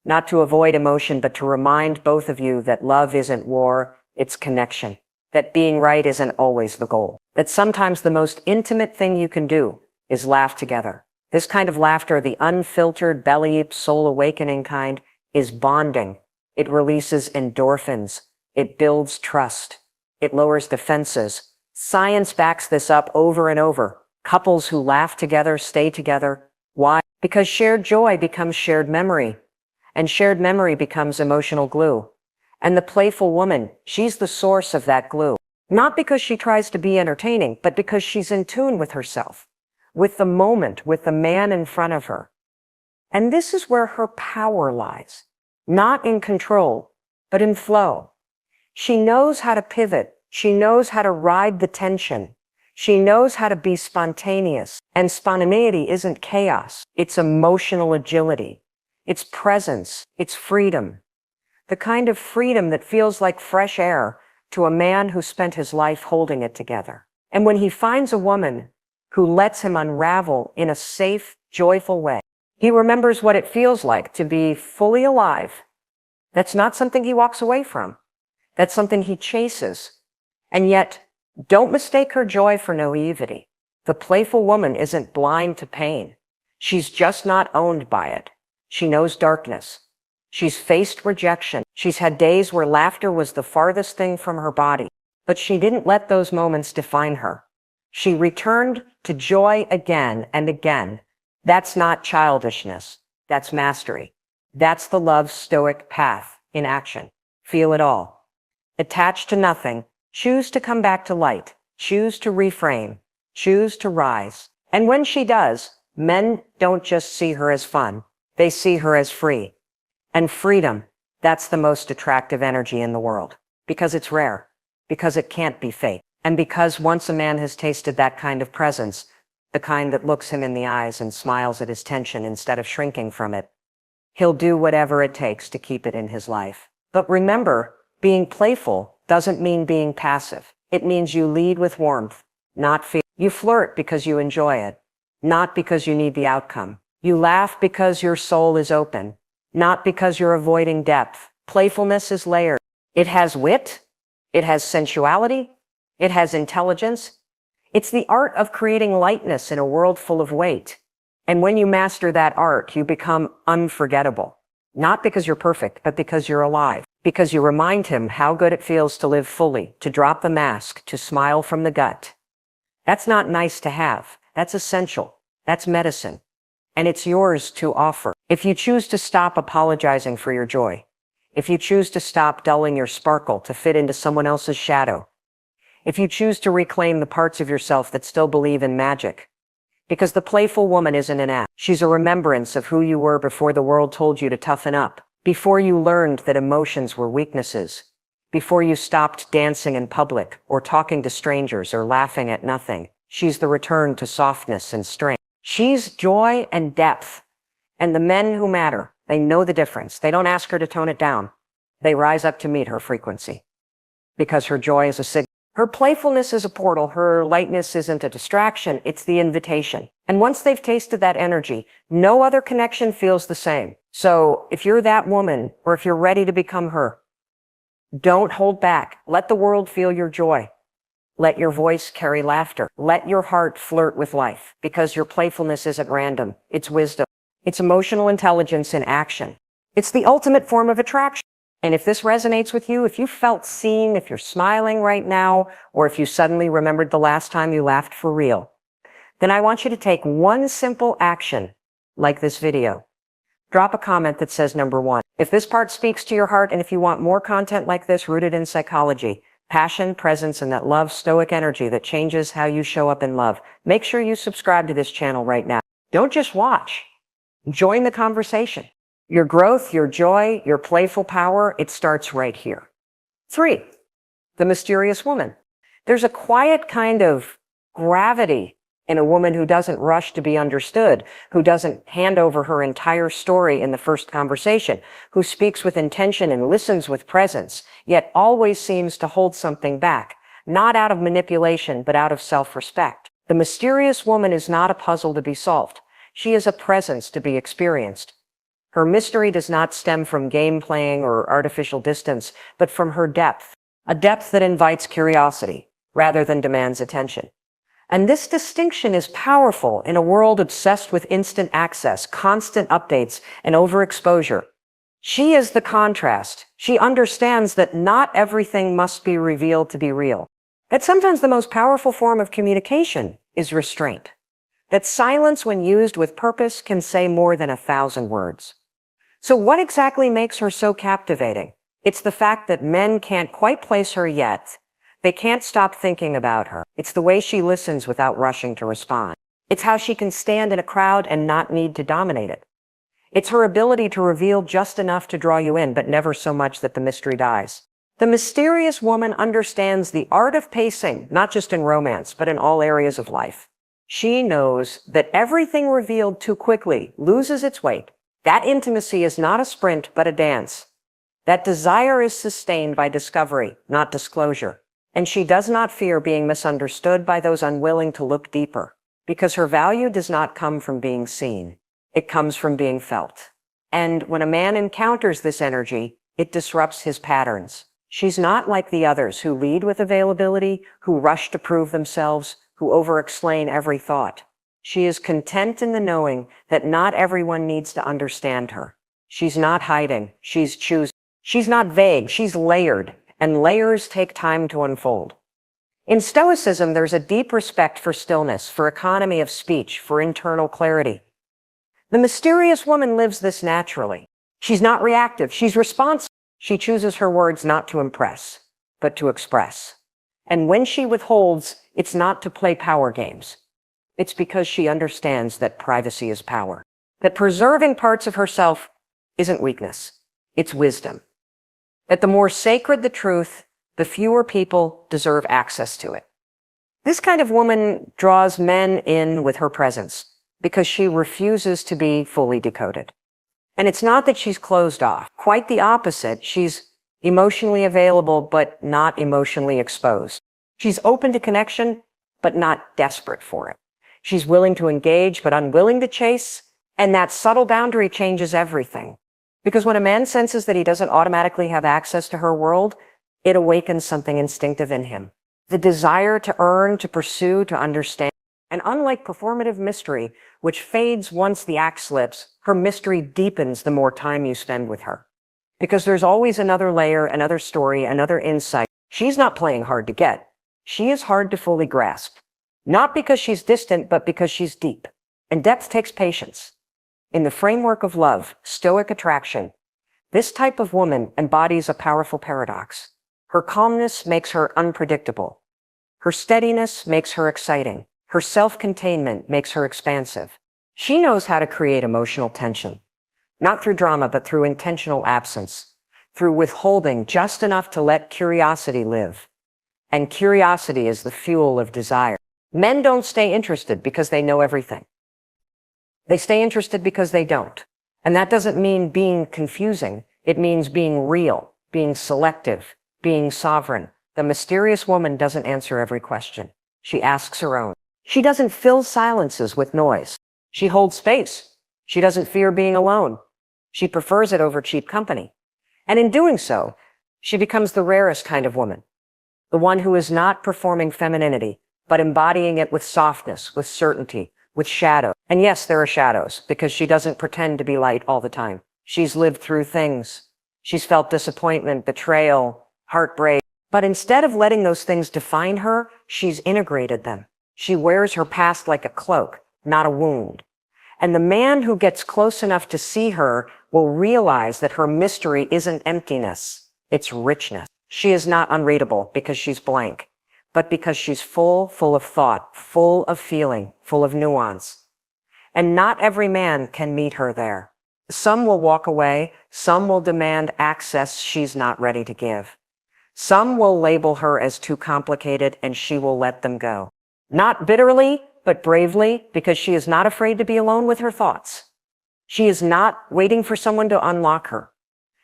Not to avoid emotion, but to remind both of you that love isn't war, it's connection. That being right isn't always the goal. That sometimes the most intimate thing you can do is laugh together. This kind of laughter, the unfiltered, belly, soul awakening kind, is bonding. It releases endorphins. It builds trust. It lowers defenses. Science backs this up over and over. Couples who laugh together stay together. Why? Because shared joy becomes shared memory. And shared memory becomes emotional glue. And the playful woman, she's the source of that glue. Not because she tries to be entertaining, but because she's in tune with herself, with the moment, with the man in front of her. And this is where her power lies. Not in control, but in flow. She knows how to pivot. She knows how to ride the tension. She knows how to be spontaneous. And spontaneity isn't chaos. It's emotional agility. It's presence. It's freedom. The kind of freedom that feels like fresh air to a man who spent his life holding it together. And when he finds a woman who lets him unravel in a safe, joyful way, he remembers what it feels like to be fully alive. That's not something he walks away from. That's something he chases. And yet, don't mistake her joy for naivety. The playful woman isn't blind to pain. She's just not owned by it. She knows darkness. She's faced rejection. She's had days where laughter was the farthest thing from her body. But she didn't let those moments define her. She returned to joy again and again. That's not childishness. That's mastery. That's the love stoic path in action. Feel it all. Attached to nothing, choose to come back to light, choose to reframe, choose to rise. And when she does, men don't just see her as fun, they see her as free. And freedom, that's the most attractive energy in the world. Because it's rare. Because it can't be fake. And because once a man has tasted that kind of presence, the kind that looks him in the eyes and smiles at his tension instead of shrinking from it, he'll do whatever it takes to keep it in his life. But remember, being playful doesn't mean being passive. It means you lead with warmth, not fear. You flirt because you enjoy it, not because you need the outcome. You laugh because your soul is open, not because you're avoiding depth. Playfulness is layered. It has wit, it has sensuality, it has intelligence. It's the art of creating lightness in a world full of weight. And when you master that art, you become unforgettable. Not because you're perfect, but because you're alive. Because you remind him how good it feels to live fully, to drop the mask, to smile from the gut. That's not nice to have. That's essential. That's medicine. And it's yours to offer. If you choose to stop apologizing for your joy, if you choose to stop dulling your sparkle to fit into someone else's shadow, if you choose to reclaim the parts of yourself that still believe in magic, because the playful woman isn't an act. She's a remembrance of who you were before the world told you to toughen up, before you learned that emotions were weaknesses, before you stopped dancing in public or talking to strangers or laughing at nothing. She's the return to softness and strength. She's joy and depth. And the men who matter, they know the difference. They don't ask her to tone it down. They rise up to meet her frequency. Because her joy is a signal. Her playfulness is a portal. Her lightness isn't a distraction. It's the invitation. And once they've tasted that energy, no other connection feels the same. So if you're that woman, or if you're ready to become her, don't hold back. Let the world feel your joy. Let your voice carry laughter. Let your heart flirt with life. Because your playfulness isn't random. It's wisdom. It's emotional intelligence in action. It's the ultimate form of attraction. And if this resonates with you, if you felt seen, if you're smiling right now, or if you suddenly remembered the last time you laughed for real, then I want you to take one simple action, like this video. Drop a comment that says number 1. If this part speaks to your heart, and if you want more content like this rooted in psychology, passion, presence, and that love stoic energy that changes how you show up in love, make sure you subscribe to this channel right now. Don't just watch. Join the conversation. Your growth, your joy, your playful power, it starts right here. 3, the mysterious woman. There's a quiet kind of gravity in a woman who doesn't rush to be understood, who doesn't hand over her entire story in the first conversation, who speaks with intention and listens with presence, yet always seems to hold something back, not out of manipulation, but out of self-respect. The mysterious woman is not a puzzle to be solved. She is a presence to be experienced. Her mystery does not stem from game playing or artificial distance, but from her depth, a depth that invites curiosity rather than demands attention. And this distinction is powerful in a world obsessed with instant access, constant updates, and overexposure. She is the contrast. She understands that not everything must be revealed to be real. That sometimes the most powerful form of communication is restraint. That silence, when used with purpose, can say more than 1,000 words. So what exactly makes her so captivating? It's the fact that men can't quite place her yet. They can't stop thinking about her. It's the way she listens without rushing to respond. It's how she can stand in a crowd and not need to dominate it. It's her ability to reveal just enough to draw you in, but never so much that the mystery dies. The mysterious woman understands the art of pacing, not just in romance, but in all areas of life. She knows that everything revealed too quickly loses its weight. That intimacy is not a sprint, but a dance. That desire is sustained by discovery, not disclosure. And she does not fear being misunderstood by those unwilling to look deeper, because her value does not come from being seen. It comes from being felt. And when a man encounters this energy, it disrupts his patterns. She's not like the others who lead with availability, who rush to prove themselves, who over-explain every thought. She is content in the knowing that not everyone needs to understand her. She's not hiding, she's choosing. She's not vague, she's layered, and layers take time to unfold. In Stoicism, there's a deep respect for stillness, for economy of speech, for internal clarity. The mysterious woman lives this naturally. She's not reactive. She's responsive. She chooses her words not to impress, but to express. And when she withholds, it's not to play power games. It's because she understands that privacy is power, that preserving parts of herself isn't weakness, it's wisdom. That the more sacred the truth, the fewer people deserve access to it. This kind of woman draws men in with her presence because she refuses to be fully decoded. And it's not that she's closed off. Quite the opposite. She's emotionally available, but not emotionally exposed. She's open to connection, but not desperate for it. She's willing to engage, but unwilling to chase. And that subtle boundary changes everything. Because when a man senses that he doesn't automatically have access to her world, it awakens something instinctive in him. The desire to earn, to pursue, to understand. And unlike performative mystery, which fades once the act slips, her mystery deepens the more time you spend with her. Because there's always another layer, another story, another insight. She's not playing hard to get. She is hard to fully grasp. Not because she's distant, but because she's deep. And depth takes patience. In the framework of love, stoic attraction, this type of woman embodies a powerful paradox. Her calmness makes her unpredictable. Her steadiness makes her exciting. Her self-containment makes her expansive. She knows how to create emotional tension, not through drama, but through intentional absence, through withholding just enough to let curiosity live. And curiosity is the fuel of desire. Men don't stay interested because they know everything. They stay interested because they don't. And that doesn't mean being confusing. It means being real, being selective, being sovereign. The mysterious woman doesn't answer every question. She asks her own. She doesn't fill silences with noise. She holds space. She doesn't fear being alone. She prefers it over cheap company. And in doing so, she becomes the rarest kind of woman. The one who is not performing femininity, but embodying it with softness, with certainty, with shadow. And yes, there are shadows, because she doesn't pretend to be light all the time. She's lived through things. She's felt disappointment, betrayal, heartbreak. But instead of letting those things define her, she's integrated them. She wears her past like a cloak, not a wound. And the man who gets close enough to see her will realize that her mystery isn't emptiness, it's richness. She is not unreadable because she's blank, but because she's full of thought, full of feeling, full of nuance. And not every man can meet her there. Some will walk away, some will demand access she's not ready to give. Some will label her as too complicated and she will let them go. Not bitterly, but bravely, because she is not afraid to be alone with her thoughts. She is not waiting for someone to unlock her.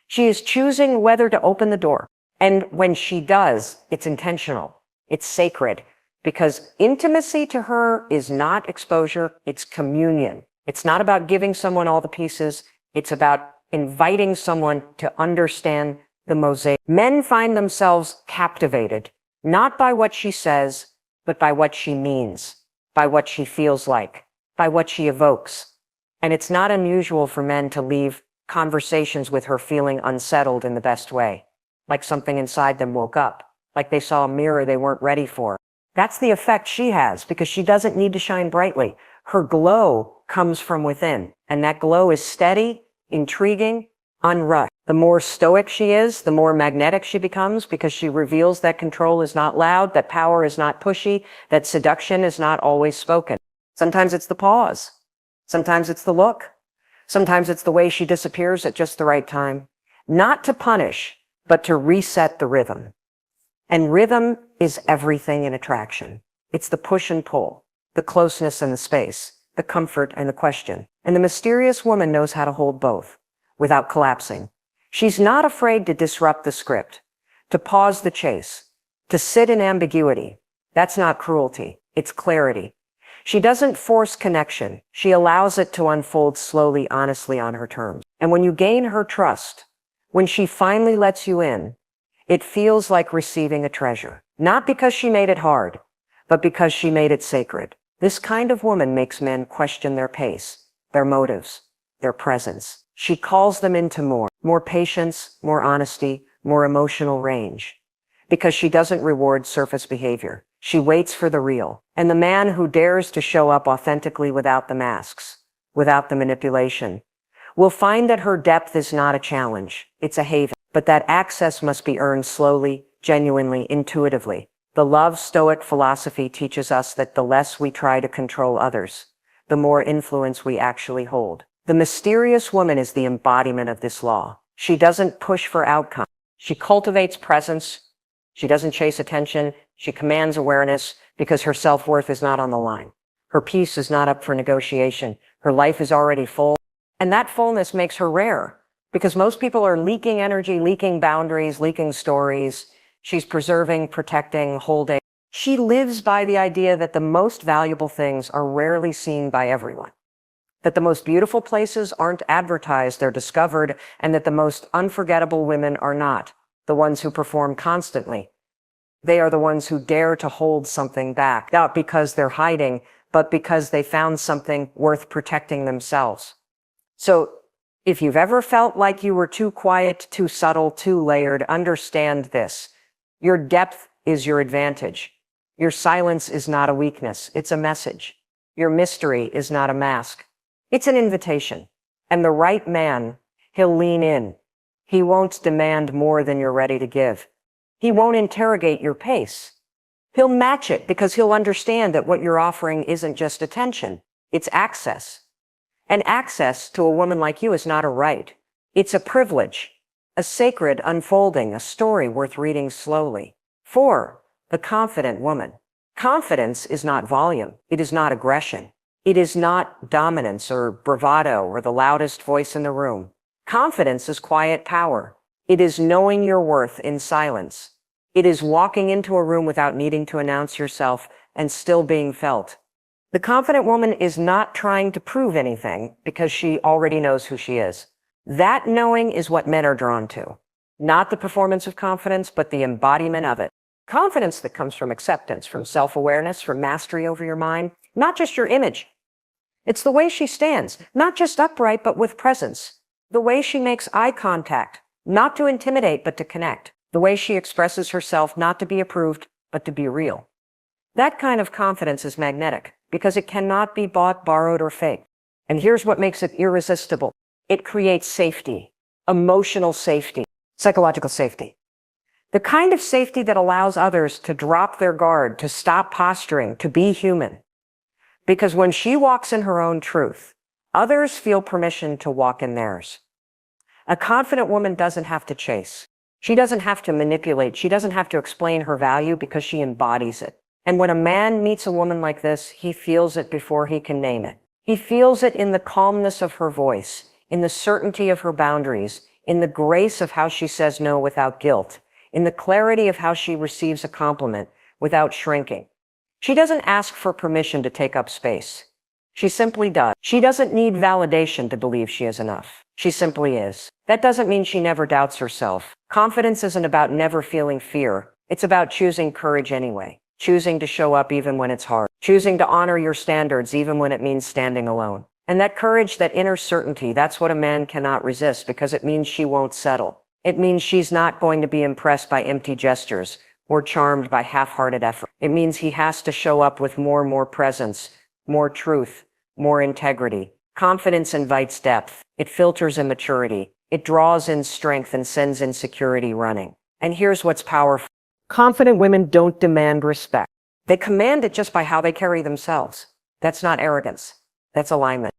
She is choosing whether to open the door. And when she does, it's intentional. It's sacred, because intimacy to her is not exposure, it's communion. It's not about giving someone all the pieces. It's about inviting someone to understand the mosaic. Men find themselves captivated, not by what she says, but by what she means, by what she feels like, by what she evokes. And it's not unusual for men to leave conversations with her feeling unsettled in the best way, like something inside them woke up, like they saw a mirror they weren't ready for. That's the effect she has, because she doesn't need to shine brightly. Her glow comes from within, and that glow is steady, intriguing, unrushed. The more stoic she is, the more magnetic she becomes, because she reveals that control is not loud, that power is not pushy, that seduction is not always spoken. Sometimes it's the pause. Sometimes it's the look. Sometimes it's the way she disappears at just the right time. Not to punish, but to reset the rhythm. And rhythm is everything in attraction. It's the push and pull, the closeness and the space, the comfort and the question. And the mysterious woman knows how to hold both without collapsing. She's not afraid to disrupt the script, to pause the chase, to sit in ambiguity. That's not cruelty. It's clarity. She doesn't force connection. She allows it to unfold slowly, honestly, on her terms. And when you gain her trust, when she finally lets you in, it feels like receiving a treasure. Not because she made it hard, but because she made it sacred. This kind of woman makes men question their pace, their motives, their presence. She calls them into more patience, more honesty, more emotional range. Because she doesn't reward surface behavior. She waits for the real. And the man who dares to show up authentically without the masks, without the manipulation. We'll find that her depth is not a challenge. It's a haven. But that access must be earned slowly, genuinely, intuitively. The love Stoic philosophy teaches us that the less we try to control others, the more influence we actually hold. The mysterious woman is the embodiment of this law. She doesn't push for outcome. She cultivates presence. She doesn't chase attention. She commands awareness because her self-worth is not on the line. Her peace is not up for negotiation. Her life is already full. And that fullness makes her rare because most people are leaking energy, leaking boundaries, leaking stories. She's preserving, protecting, holding. She lives by the idea that the most valuable things are rarely seen by everyone. That the most beautiful places aren't advertised, they're discovered, and that the most unforgettable women are not the ones who perform constantly. They are the ones who dare to hold something back, not because they're hiding, but because they found something worth protecting themselves. So if you've ever felt like you were too quiet, too subtle, too layered, understand this. Your depth is your advantage. Your silence is not a weakness, it's a message. Your mystery is not a mask. It's an invitation. And the right man, he'll lean in. He won't demand more than you're ready to give. He won't interrogate your pace. He'll match it because he'll understand that what you're offering isn't just attention, it's access. And access to a woman like you is not a right. It's a privilege, a sacred unfolding, a story worth reading slowly. 4. The confident woman. Confidence is not volume. It is not aggression. It is not dominance or bravado or the loudest voice in the room. Confidence is quiet power. It is knowing your worth in silence. It is walking into a room without needing to announce yourself and still being felt. The confident woman is not trying to prove anything because she already knows who she is. That knowing is what men are drawn to. Not the performance of confidence, but the embodiment of it. Confidence that comes from acceptance, from self-awareness, from mastery over your mind, not just your image. It's the way she stands, not just upright, but with presence. The way she makes eye contact, not to intimidate, but to connect. The way she expresses herself, not to be approved, but to be real. That kind of confidence is magnetic because it cannot be bought, borrowed, or faked. And here's what makes it irresistible. It creates safety, emotional safety, psychological safety. The kind of safety that allows others to drop their guard, to stop posturing, to be human. Because when she walks in her own truth, others feel permission to walk in theirs. A confident woman doesn't have to chase. She doesn't have to manipulate. She doesn't have to explain her value because she embodies it. And when a man meets a woman like this, he feels it before he can name it. He feels it in the calmness of her voice, in the certainty of her boundaries, in the grace of how she says no without guilt, in the clarity of how she receives a compliment without shrinking. She doesn't ask for permission to take up space. She simply does. She doesn't need validation to believe she is enough. She simply is. That doesn't mean she never doubts herself. Confidence isn't about never feeling fear. It's about choosing courage anyway. Choosing to show up even when it's hard. Choosing to honor your standards even when it means standing alone. And that courage, that inner certainty, that's what a man cannot resist because it means she won't settle. It means she's not going to be impressed by empty gestures or charmed by half-hearted effort. It means he has to show up with more presence, more truth, more integrity. Confidence invites depth. It filters immaturity. It draws in strength and sends insecurity running. And here's what's powerful. Confident women don't demand respect. They command it just by how they carry themselves. That's not arrogance. That's alignment.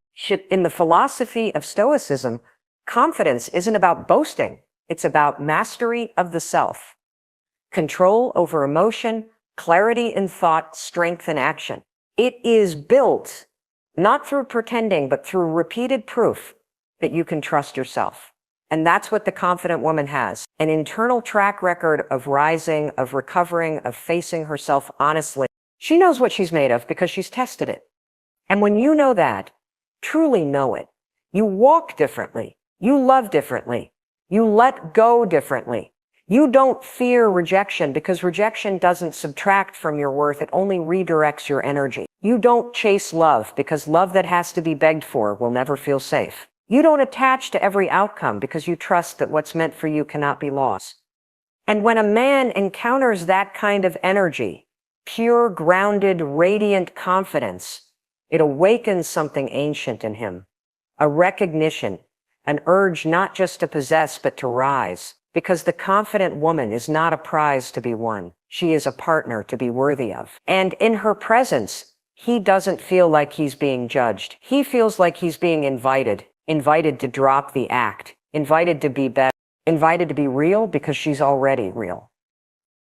In the philosophy of Stoicism, confidence isn't about boasting. It's about mastery of the self. Control over emotion, clarity in thought, strength in action. It is built not through pretending, but through repeated proof that you can trust yourself. And that's what the confident woman has. An internal track record of rising, of recovering, of facing herself honestly. She knows what she's made of because she's tested it. And when you know that, truly know it, you walk differently. You love differently. You let go differently. You don't fear rejection because rejection doesn't subtract from your worth. It only redirects your energy. You don't chase love because love that has to be begged for will never feel safe. You don't attach to every outcome because you trust that what's meant for you cannot be lost. And when a man encounters that kind of energy, pure, grounded, radiant confidence, It awakens something ancient in him, a recognition, an urge not just to possess, but to rise. Because the confident woman is not a prize to be won. She is a partner to be worthy of. And in her presence, he doesn't feel like he's being judged. He feels like he's being invited to drop the act, invited to be better, invited to be real because she's already real.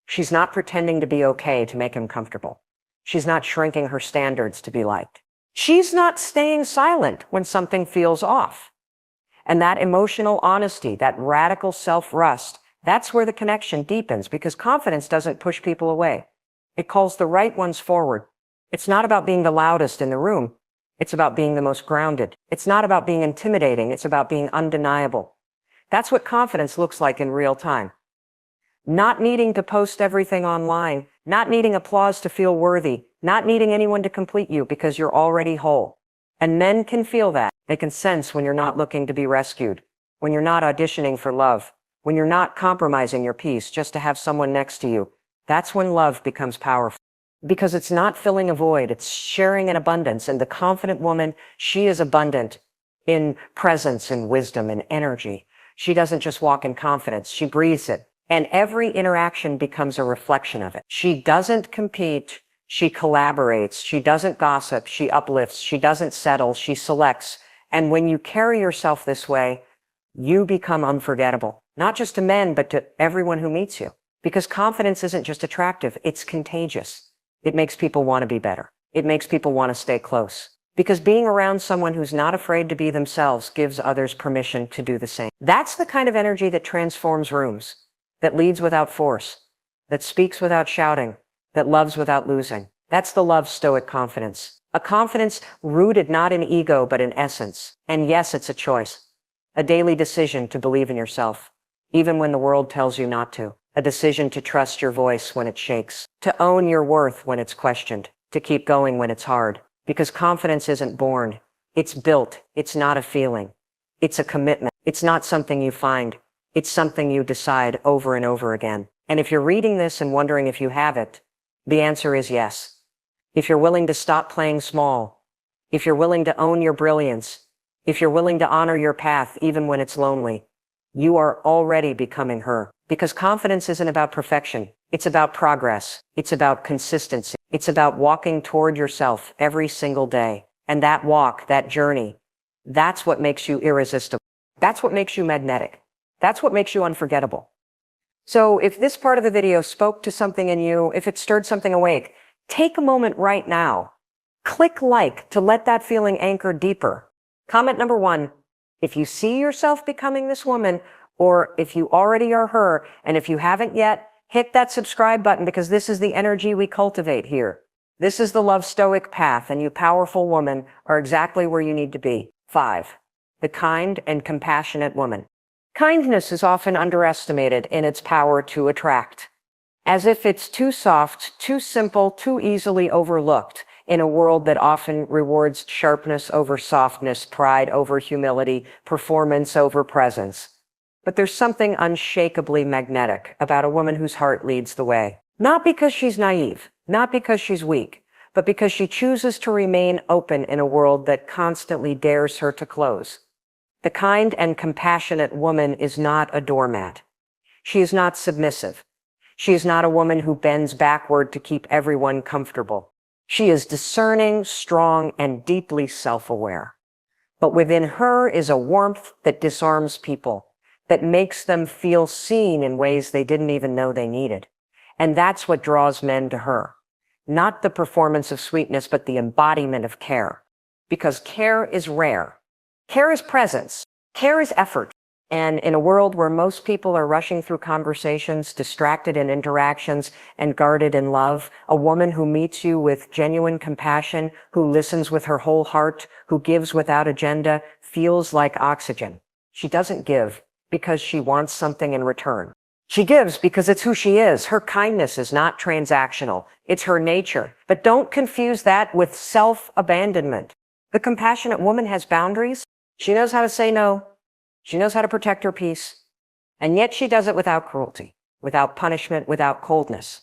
She's not pretending to be okay to make him comfortable. She's not shrinking her standards to be liked. She's not staying silent when something feels off. And that emotional honesty, that radical self-trust, that's where the connection deepens, because confidence doesn't push people away. It calls the right ones forward. It's not about being the loudest in the room. It's about being the most grounded. It's not about being intimidating. It's about being undeniable. That's what confidence looks like in real time. Not needing to post everything online, not needing applause to feel worthy, not needing anyone to complete you because you're already whole. And men can feel that. They can sense when you're not looking to be rescued, when you're not auditioning for love, when you're not compromising your peace just to have someone next to you. That's when love becomes powerful. Because it's not filling a void, it's sharing an abundance. And the confident woman, she is abundant in presence and wisdom and energy. She doesn't just walk in confidence, she breathes it. And every interaction becomes a reflection of it. She doesn't compete, she collaborates. She doesn't gossip, she uplifts. She doesn't settle, she selects. And when you carry yourself this way, you become unforgettable. Not just to men, but to everyone who meets you. Because confidence isn't just attractive, it's contagious. It makes people want to be better. It makes people want to stay close. Because being around someone who's not afraid to be themselves gives others permission to do the same. That's the kind of energy that transforms rooms, that leads without force, that speaks without shouting, that loves without losing. That's the love stoic confidence. A confidence rooted not in ego, but in essence. And yes, it's a choice. A daily decision to believe in yourself, even when the world tells you not to. A decision to trust your voice when it shakes, to own your worth when it's questioned, to keep going when it's hard. Because confidence isn't born, it's built. It's not a feeling. It's a commitment. It's not something you find. It's something you decide over and over again. And if you're reading this and wondering if you have it, the answer is yes. If you're willing to stop playing small, if you're willing to own your brilliance, if you're willing to honor your path even when it's lonely, you are already becoming her. Because confidence isn't about perfection. It's about progress. It's about consistency. It's about walking toward yourself every single day. And that walk, that journey, that's what makes you irresistible. That's what makes you magnetic. That's what makes you unforgettable. So if this part of the video spoke to something in you, if it stirred something awake, take a moment right now. Click like to let that feeling anchor deeper. Comment number 1, if you see yourself becoming this woman, or if you already are her, and if you haven't yet, hit that subscribe button, because this is the energy we cultivate here. This is the love stoic path, and you powerful woman are exactly where you need to be. 5, the kind and compassionate woman. Kindness is often underestimated in its power to attract, as if it's too soft, too simple, too easily overlooked in a world that often rewards sharpness over softness, pride over humility, performance over presence. But there's something unshakably magnetic about a woman whose heart leads the way. Not because she's naive, not because she's weak, but because she chooses to remain open in a world that constantly dares her to close. The kind and compassionate woman is not a doormat. She is not submissive. She is not a woman who bends backward to keep everyone comfortable. She is discerning, strong, and deeply self-aware. But within her is a warmth that disarms people, that makes them feel seen in ways they didn't even know they needed. And that's what draws men to her. Not the performance of sweetness, but the embodiment of care. Because care is rare. Care is presence. Care is effort. And in a world where most people are rushing through conversations, distracted in interactions, and guarded in love, a woman who meets you with genuine compassion, who listens with her whole heart, who gives without agenda, feels like oxygen. She doesn't give because she wants something in return. She gives because it's who she is. Her kindness is not transactional. It's her nature. But don't confuse that with self-abandonment. The compassionate woman has boundaries. She knows how to say no. She knows how to protect her peace. And yet she does it without cruelty, without punishment, without coldness.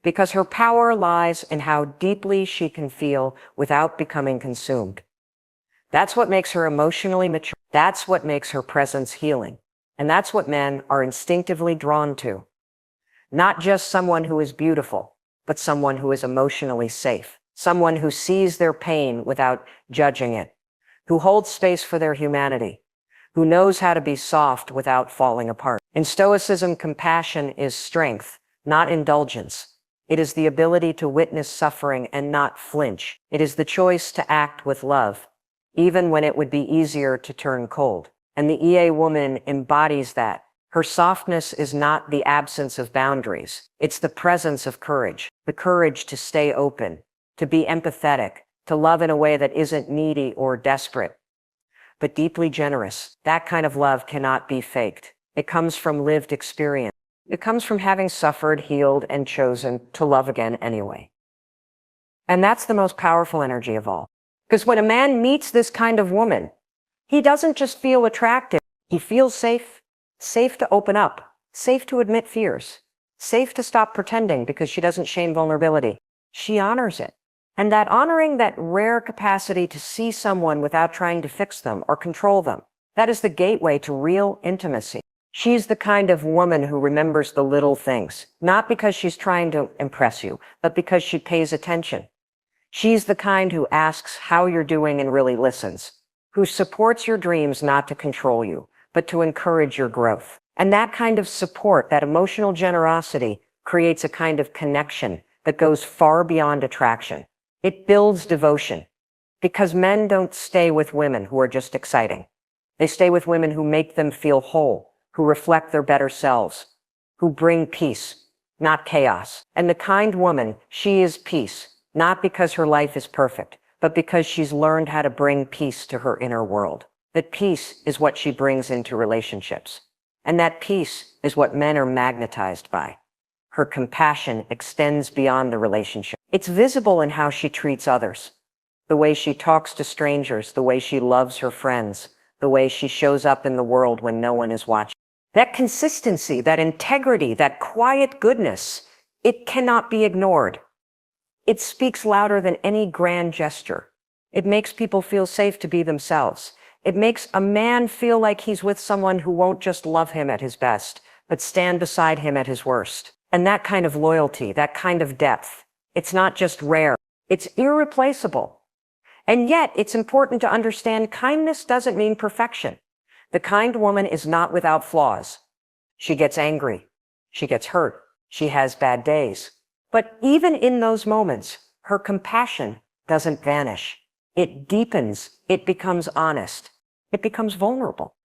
because her power lies in how deeply she can feel without becoming consumed. That's what makes her emotionally mature. That's what makes her presence healing. And that's what men are instinctively drawn to. Not just someone who is beautiful, but someone who is emotionally safe. Someone who sees their pain without judging it, who holds space for their humanity, who knows how to be soft without falling apart. In Stoicism, compassion is strength, not indulgence. It is the ability to witness suffering and not flinch. It is the choice to act with love, even when it would be easier to turn cold. And the EA woman embodies that. Her softness is not the absence of boundaries. It's the presence of courage, the courage to stay open, to be empathetic, to love in a way that isn't needy or desperate, but deeply generous. That kind of love cannot be faked. It comes from lived experience. It comes from having suffered, healed, and chosen to love again anyway. And that's the most powerful energy of all. Because when a man meets this kind of woman, he doesn't just feel attractive. He feels safe, safe to open up, safe to admit fears, safe to stop pretending because she doesn't shame vulnerability. She honors it. And that honoring, that rare capacity to see someone without trying to fix them or control them, that is the gateway to real intimacy. She's the kind of woman who remembers the little things, not because she's trying to impress you, but because she pays attention. She's the kind who asks how you're doing and really listens, who supports your dreams not to control you, but to encourage your growth. And that kind of support, that emotional generosity, creates a kind of connection that goes far beyond attraction. It builds devotion, because men don't stay with women who are just exciting. They stay with women who make them feel whole, who reflect their better selves, who bring peace, not chaos. And the kind woman, she is peace, not because her life is perfect, but because she's learned how to bring peace to her inner world. That peace is what she brings into relationships. And that peace is what men are magnetized by. Her compassion extends beyond the relationship. It's visible in how she treats others, the way she talks to strangers, the way she loves her friends, the way she shows up in the world when no one is watching. That consistency, that integrity, that quiet goodness, it cannot be ignored. It speaks louder than any grand gesture. It makes people feel safe to be themselves. It makes a man feel like he's with someone who won't just love him at his best, but stand beside him at his worst. And that kind of loyalty, that kind of depth, it's not just rare, it's irreplaceable. And yet, it's important to understand kindness doesn't mean perfection. The kind woman is not without flaws. She gets angry. She gets hurt. She has bad days. But even in those moments, her compassion doesn't vanish. It deepens. It becomes honest. It becomes vulnerable.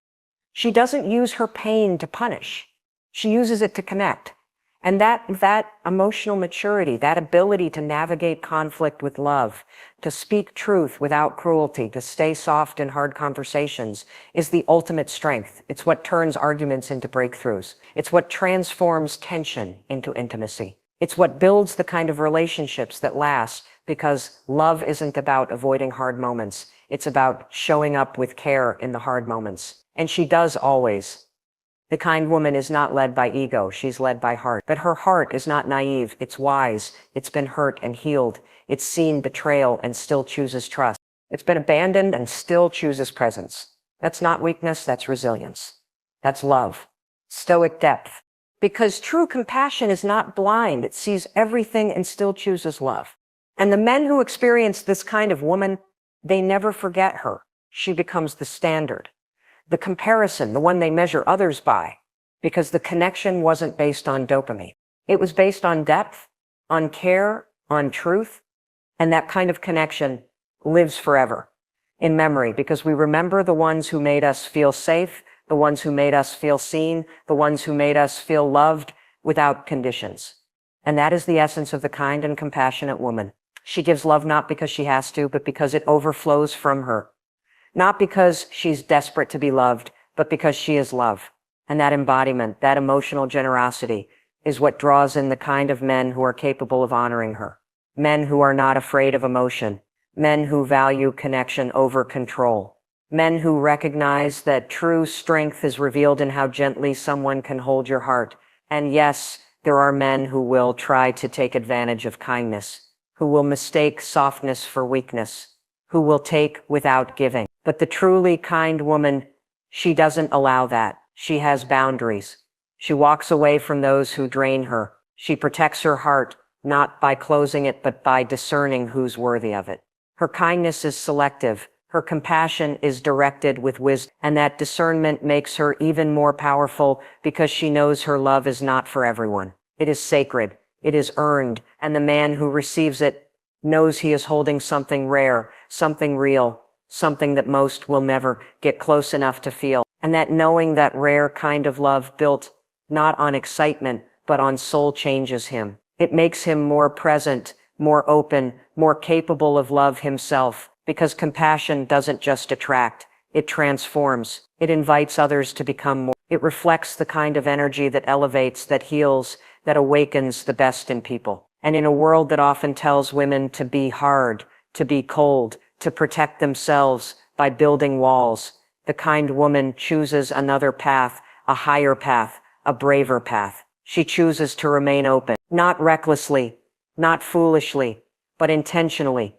She doesn't use her pain to punish. She uses it to connect. And that emotional maturity, that ability to navigate conflict with love, to speak truth without cruelty, to stay soft in hard conversations, is the ultimate strength. It's what turns arguments into breakthroughs. It's what transforms tension into intimacy. It's what builds the kind of relationships that last, because love isn't about avoiding hard moments. It's about showing up with care in the hard moments. And she does always. The kind woman is not led by ego, she's led by heart. But her heart is not naive, it's wise, it's been hurt and healed, it's seen betrayal and still chooses trust. It's been abandoned and still chooses presence. That's not weakness, that's resilience. That's love. Stoic depth. Because true compassion is not blind, it sees everything and still chooses love. And the men who experience this kind of woman, they never forget her. She becomes the standard. The comparison, the one they measure others by, because the connection wasn't based on dopamine. It was based on depth, on care, on truth, and that kind of connection lives forever in memory because we remember the ones who made us feel safe, the ones who made us feel seen, the ones who made us feel loved without conditions. And that is the essence of the kind and compassionate woman. She gives love not because she has to, but because it overflows from her. Not because she's desperate to be loved, but because she is love. And that embodiment, that emotional generosity, is what draws in the kind of men who are capable of honoring her. Men who are not afraid of emotion. Men who value connection over control. Men who recognize that true strength is revealed in how gently someone can hold your heart. And yes, There are men who will try to take advantage of kindness, who will mistake softness for weakness, who will take without giving. But the truly kind woman, she doesn't allow that. She has boundaries. She walks away from those who drain her. She protects her heart, not by closing it, but by discerning who's worthy of it. Her kindness is selective. Her compassion is directed with wisdom, and that discernment makes her even more powerful because she knows her love is not for everyone. It is sacred. It is earned, and the man who receives it knows he is holding something rare, something real, something that most will never get close enough to feel. And that knowing that rare kind of love built not on excitement, but on soul changes him. It makes him more present, more open, more capable of love himself, because compassion doesn't just attract, it transforms. It invites others to become more. It reflects the kind of energy that elevates, that heals, that awakens the best in people. And in a world that often tells women to be hard, to be cold, to protect themselves by building walls, the kind woman chooses another path, a higher path, a braver path. She chooses to remain open, not recklessly, not foolishly, but intentionally,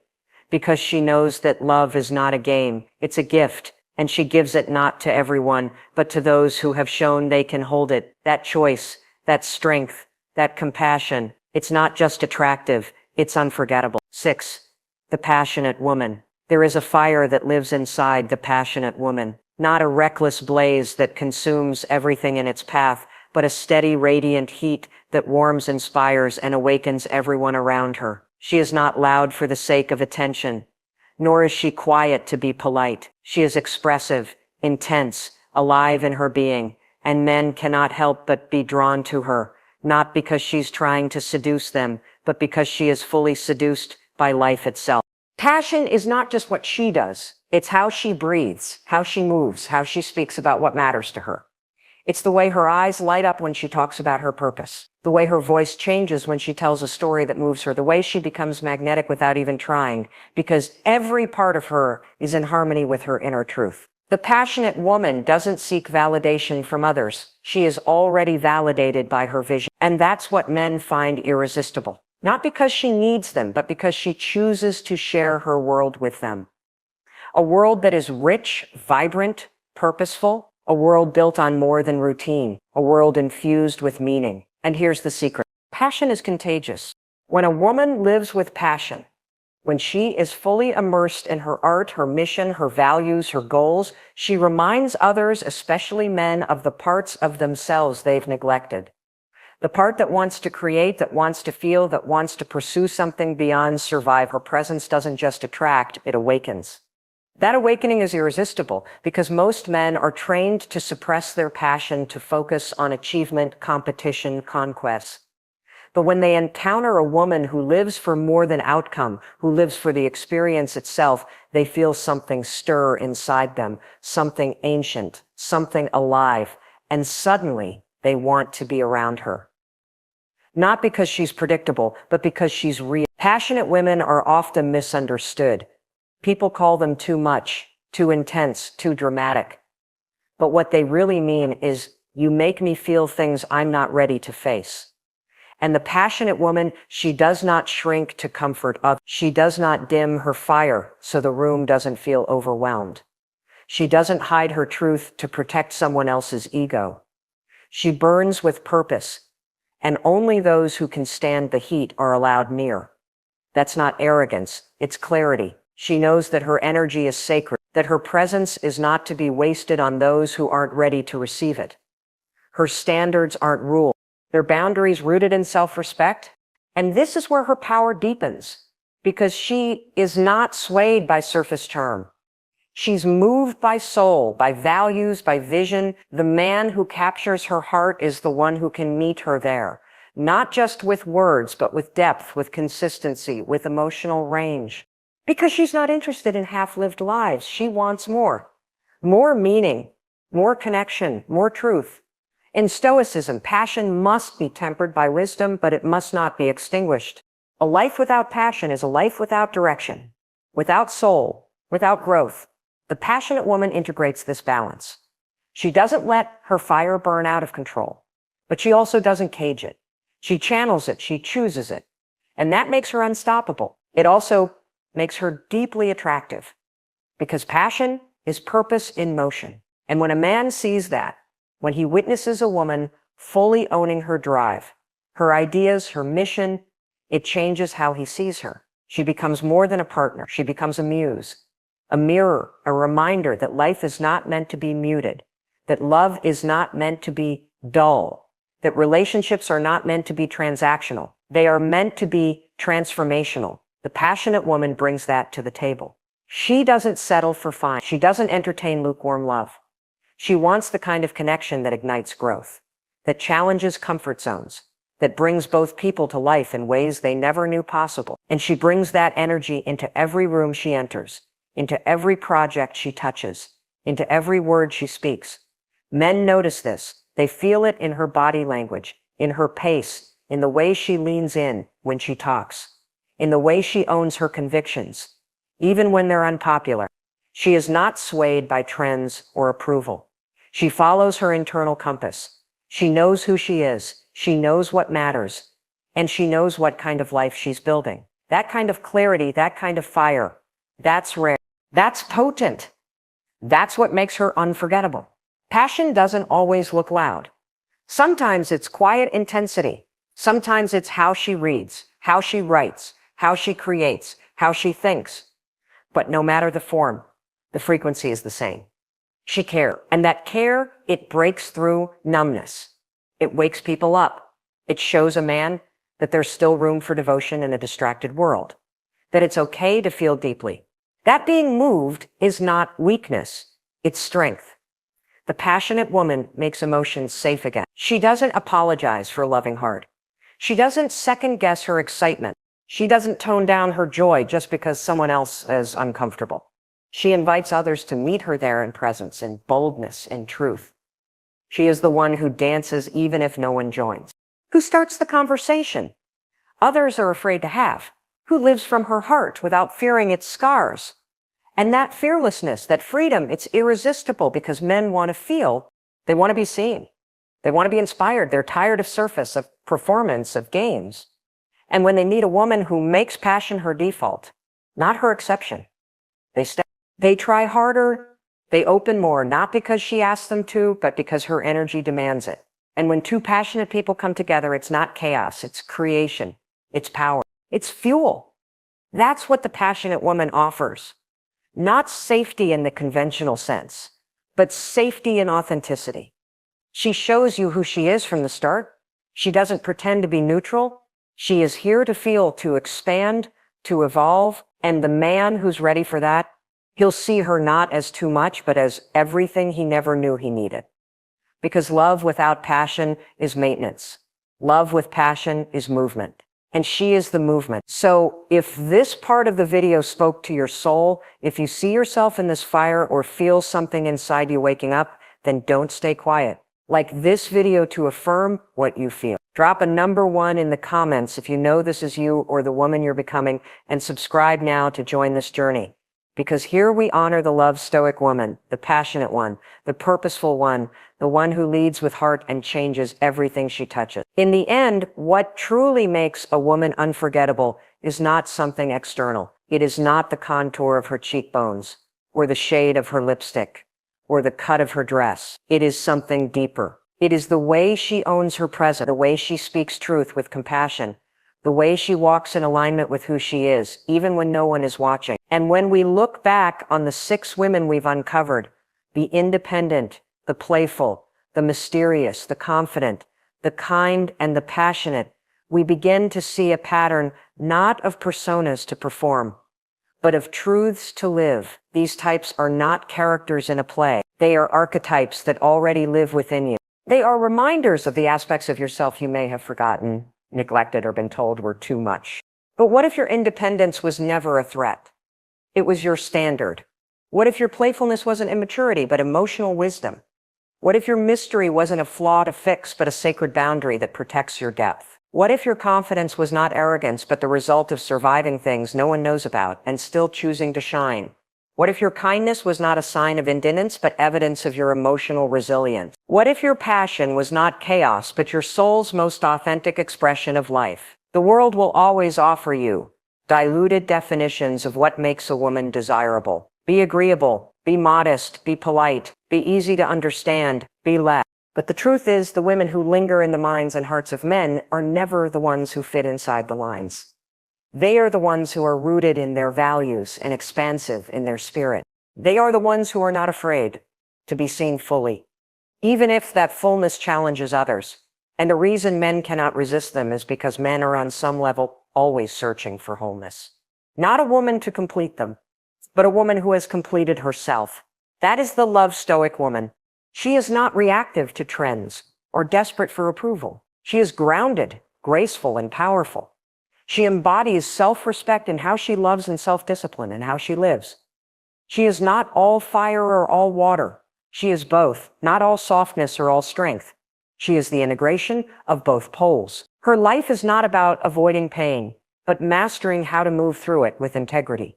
because she knows that love is not a game, it's a gift, and she gives it not to everyone, but to those who have shown they can hold it. That choice, that strength, that compassion, it's not just attractive, it's unforgettable. 6. The passionate woman. There is a fire that lives inside the passionate woman, not a reckless blaze that consumes everything in its path, but a steady, radiant heat that warms, inspires, and awakens everyone around her. She is not loud for the sake of attention, nor is she quiet to be polite. She is expressive, intense, alive in her being, and men cannot help but be drawn to her, not because she's trying to seduce them, but because she is fully seduced by life itself. Passion is not just what she does. It's how she breathes, how she moves, how she speaks about what matters to her. It's the way her eyes light up when she talks about her purpose, the way her voice changes when she tells a story that moves her, the way she becomes magnetic without even trying, because every part of her is in harmony with her inner truth. The passionate woman doesn't seek validation from others. She is already validated by her vision. And that's what men find irresistible. Not because she needs them, but because she chooses to share her world with them. A world that is rich, vibrant, purposeful, a world built on more than routine, a world infused with meaning. And here's the secret. Passion is contagious. When a woman lives with passion, when she is fully immersed in her art, her mission, her values, her goals, she reminds others, especially men, of the parts of themselves they've neglected. The part that wants to create, that wants to feel, that wants to pursue something beyond survive. Her presence doesn't just attract, it awakens. That awakening is irresistible because most men are trained to suppress their passion, to focus on achievement, competition, conquest. But when they encounter a woman who lives for more than outcome, who lives for the experience itself, they feel something stir inside them, something ancient, something alive, and suddenly they want to be around her. Not because she's predictable, but because she's real. Passionate women are often misunderstood. People call them too much, too intense, too dramatic. But what they really mean is, you make me feel things I'm not ready to face. And the passionate woman, she does not shrink to comfort others. She does not dim her fire so the room doesn't feel overwhelmed. She doesn't hide her truth to protect someone else's ego. She burns with purpose, and only those who can stand the heat are allowed near. That's not arrogance, it's clarity. She knows that her energy is sacred, that her presence is not to be wasted on those who aren't ready to receive it. Her standards aren't rules. They're boundaries rooted in self-respect. And this is where her power deepens, because she is not swayed by surface charm. She's moved by soul, by values, by vision. The man who captures her heart is the one who can meet her there, not just with words, but with depth, with consistency, with emotional range. Because she's not interested in half-lived lives. She wants more. More meaning, more connection, more truth. In Stoicism, passion must be tempered by wisdom, but it must not be extinguished. A life without passion is a life without direction, without soul, without growth. The passionate woman integrates this balance. She doesn't let her fire burn out of control, but she also doesn't cage it. She channels it, she chooses it. And that makes her unstoppable. It also makes her deeply attractive because passion is purpose in motion. And when a man sees that, when he witnesses a woman fully owning her drive, her ideas, her mission, it changes how he sees her. She becomes more than a partner. She becomes a muse, a mirror, a reminder that life is not meant to be muted, that love is not meant to be dull, that relationships are not meant to be transactional. They are meant to be transformational. The passionate woman brings that to the table. She doesn't settle for fine. She doesn't entertain lukewarm love. She wants the kind of connection that ignites growth, that challenges comfort zones, that brings both people to life in ways they never knew possible. And she brings that energy into every room she enters, into every project she touches, into every word she speaks. Men notice this. They feel it in her body language, in her pace, in the way she leans in when she talks, in the way she owns her convictions, even when they're unpopular. She is not swayed by trends or approval. She follows her internal compass. She knows who she is. She knows what matters. And she knows what kind of life she's building. That kind of clarity, that kind of fire, that's rare. That's potent. That's what makes her unforgettable. Passion doesn't always look loud. Sometimes it's quiet intensity. Sometimes it's how she reads, how she writes, how she creates, how she thinks. But no matter the form, the frequency is the same. She cares. And that care, it breaks through numbness. It wakes people up. It shows a man that there's still room for devotion in a distracted world, that it's okay to feel deeply. That being moved is not weakness, it's strength. The passionate woman makes emotions safe again. She doesn't apologize for loving hard. She doesn't second guess her excitement. She doesn't tone down her joy just because someone else is uncomfortable. She invites others to meet her there in presence, in boldness, in truth. She is the one who dances even if no one joins, who starts the conversation others are afraid to have, who lives from her heart without fearing its scars. And that fearlessness, that freedom, it's irresistible because men want to feel, they want to be seen. They want to be inspired. They're tired of surface, of performance, of games. And when they meet a woman who makes passion her default, not her exception, they try harder, they open more, not because she asks them to, but because her energy demands it. And when two passionate people come together, it's not chaos, it's creation, it's power, it's fuel. That's what the passionate woman offers. Not safety in the conventional sense, but safety in authenticity. She shows you who she is from the start. She doesn't pretend to be neutral. She is here to feel, to expand, to evolve. And the man who's ready for that, he'll see her not as too much, but as everything he never knew he needed. Because love without passion is maintenance. Love with passion is movement. And she is the movement. So if this part of the video spoke to your soul, if you see yourself in this fire or feel something inside you waking up, then don't stay quiet. Like this video to affirm what you feel. Drop a number 1 in the comments if you know this is you or the woman you're becoming, and subscribe now to join this journey. Because here we honor the love stoic woman, the passionate one, the purposeful one, the one who leads with heart and changes everything she touches. In the end, what truly makes a woman unforgettable is not something external. It is not the contour of her cheekbones, or the shade of her lipstick, or the cut of her dress. It is something deeper. It is the way she owns her presence, the way she speaks truth with compassion, the way she walks in alignment with who she is, even when no one is watching. And when we look back on the 6 women we've uncovered, the independent, the playful, the mysterious, the confident, the kind, and the passionate, we begin to see a pattern not of personas to perform, but of truths to live. These types are not characters in a play. They are archetypes that already live within you. They are reminders of the aspects of yourself you may have forgotten, neglected, or been told were too much. But what if your independence was never a threat? It was your standard. What if your playfulness wasn't immaturity, but emotional wisdom? What if your mystery wasn't a flaw to fix, but a sacred boundary that protects your depth? What if your confidence was not arrogance, but the result of surviving things no one knows about and still choosing to shine? What if your kindness was not a sign of indolence, but evidence of your emotional resilience? What if your passion was not chaos, but your soul's most authentic expression of life? The world will always offer you diluted definitions of what makes a woman desirable. Be agreeable, be modest, be polite, be easy to understand, be loud. But the truth is, the women who linger in the minds and hearts of men are never the ones who fit inside the lines. They are the ones who are rooted in their values and expansive in their spirit. They are the ones who are not afraid to be seen fully, even if that fullness challenges others. And the reason men cannot resist them is because men are on some level always searching for wholeness. Not a woman to complete them, but a woman who has completed herself. That is the love stoic woman. She is not reactive to trends or desperate for approval. She is grounded, graceful, and powerful. She embodies self-respect in how she loves and self-discipline in how she lives. She is not all fire or all water. She is both, not all softness or all strength. She is the integration of both poles. Her life is not about avoiding pain, but mastering how to move through it with integrity.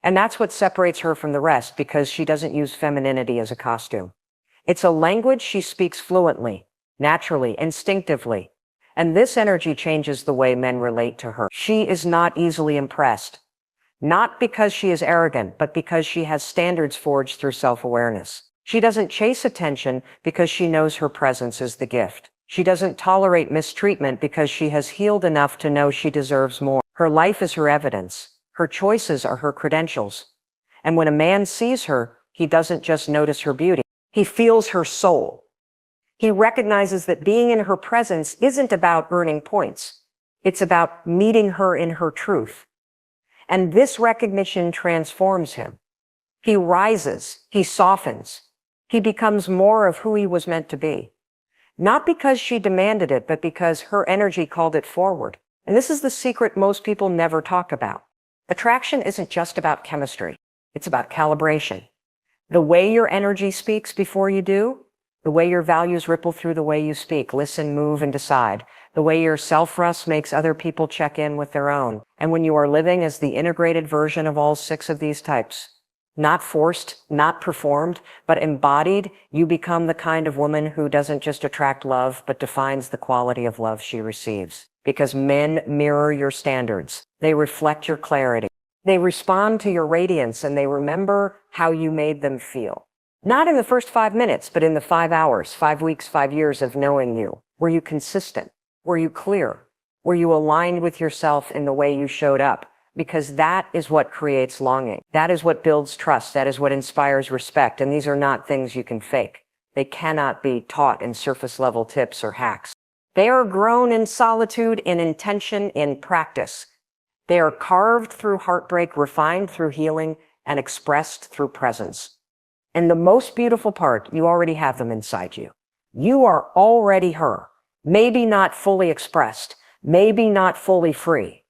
And that's what separates her from the rest, because she doesn't use femininity as a costume. It's a language she speaks fluently, naturally, instinctively. And this energy changes the way men relate to her. She is not easily impressed, not because she is arrogant, but because she has standards forged through self-awareness. She doesn't chase attention because she knows her presence is the gift. She doesn't tolerate mistreatment because she has healed enough to know she deserves more. Her life is her evidence. Her choices are her credentials. And when a man sees her, he doesn't just notice her beauty. He feels her soul. He recognizes that being in her presence isn't about earning points. It's about meeting her in her truth. And this recognition transforms him. He rises, he softens, he becomes more of who he was meant to be. Not because she demanded it, but because her energy called it forward. And this is the secret most people never talk about. Attraction isn't just about chemistry. It's about calibration. The way your energy speaks before you do, the way your values ripple through the way you speak, listen, move, and decide, the way your self-trust makes other people check in with their own. And when you are living as the integrated version of all 6 of these types, not forced, not performed, but embodied, you become the kind of woman who doesn't just attract love, but defines the quality of love she receives. Because men mirror your standards. They reflect your clarity. They respond to your radiance, and they remember how you made them feel. Not in the first 5 minutes, but in the 5 hours, 5 weeks, 5 years of knowing you. Were you consistent? Were you clear? Were you aligned with yourself in the way you showed up? Because that is what creates longing. That is what builds trust. That is what inspires respect. And these are not things you can fake. They cannot be taught in surface level tips or hacks. They are grown in solitude, in intention, in practice. They are carved through heartbreak, refined through healing, and expressed through presence. And the most beautiful part, you already have them inside you. You are already her. Maybe not fully expressed, maybe not fully free,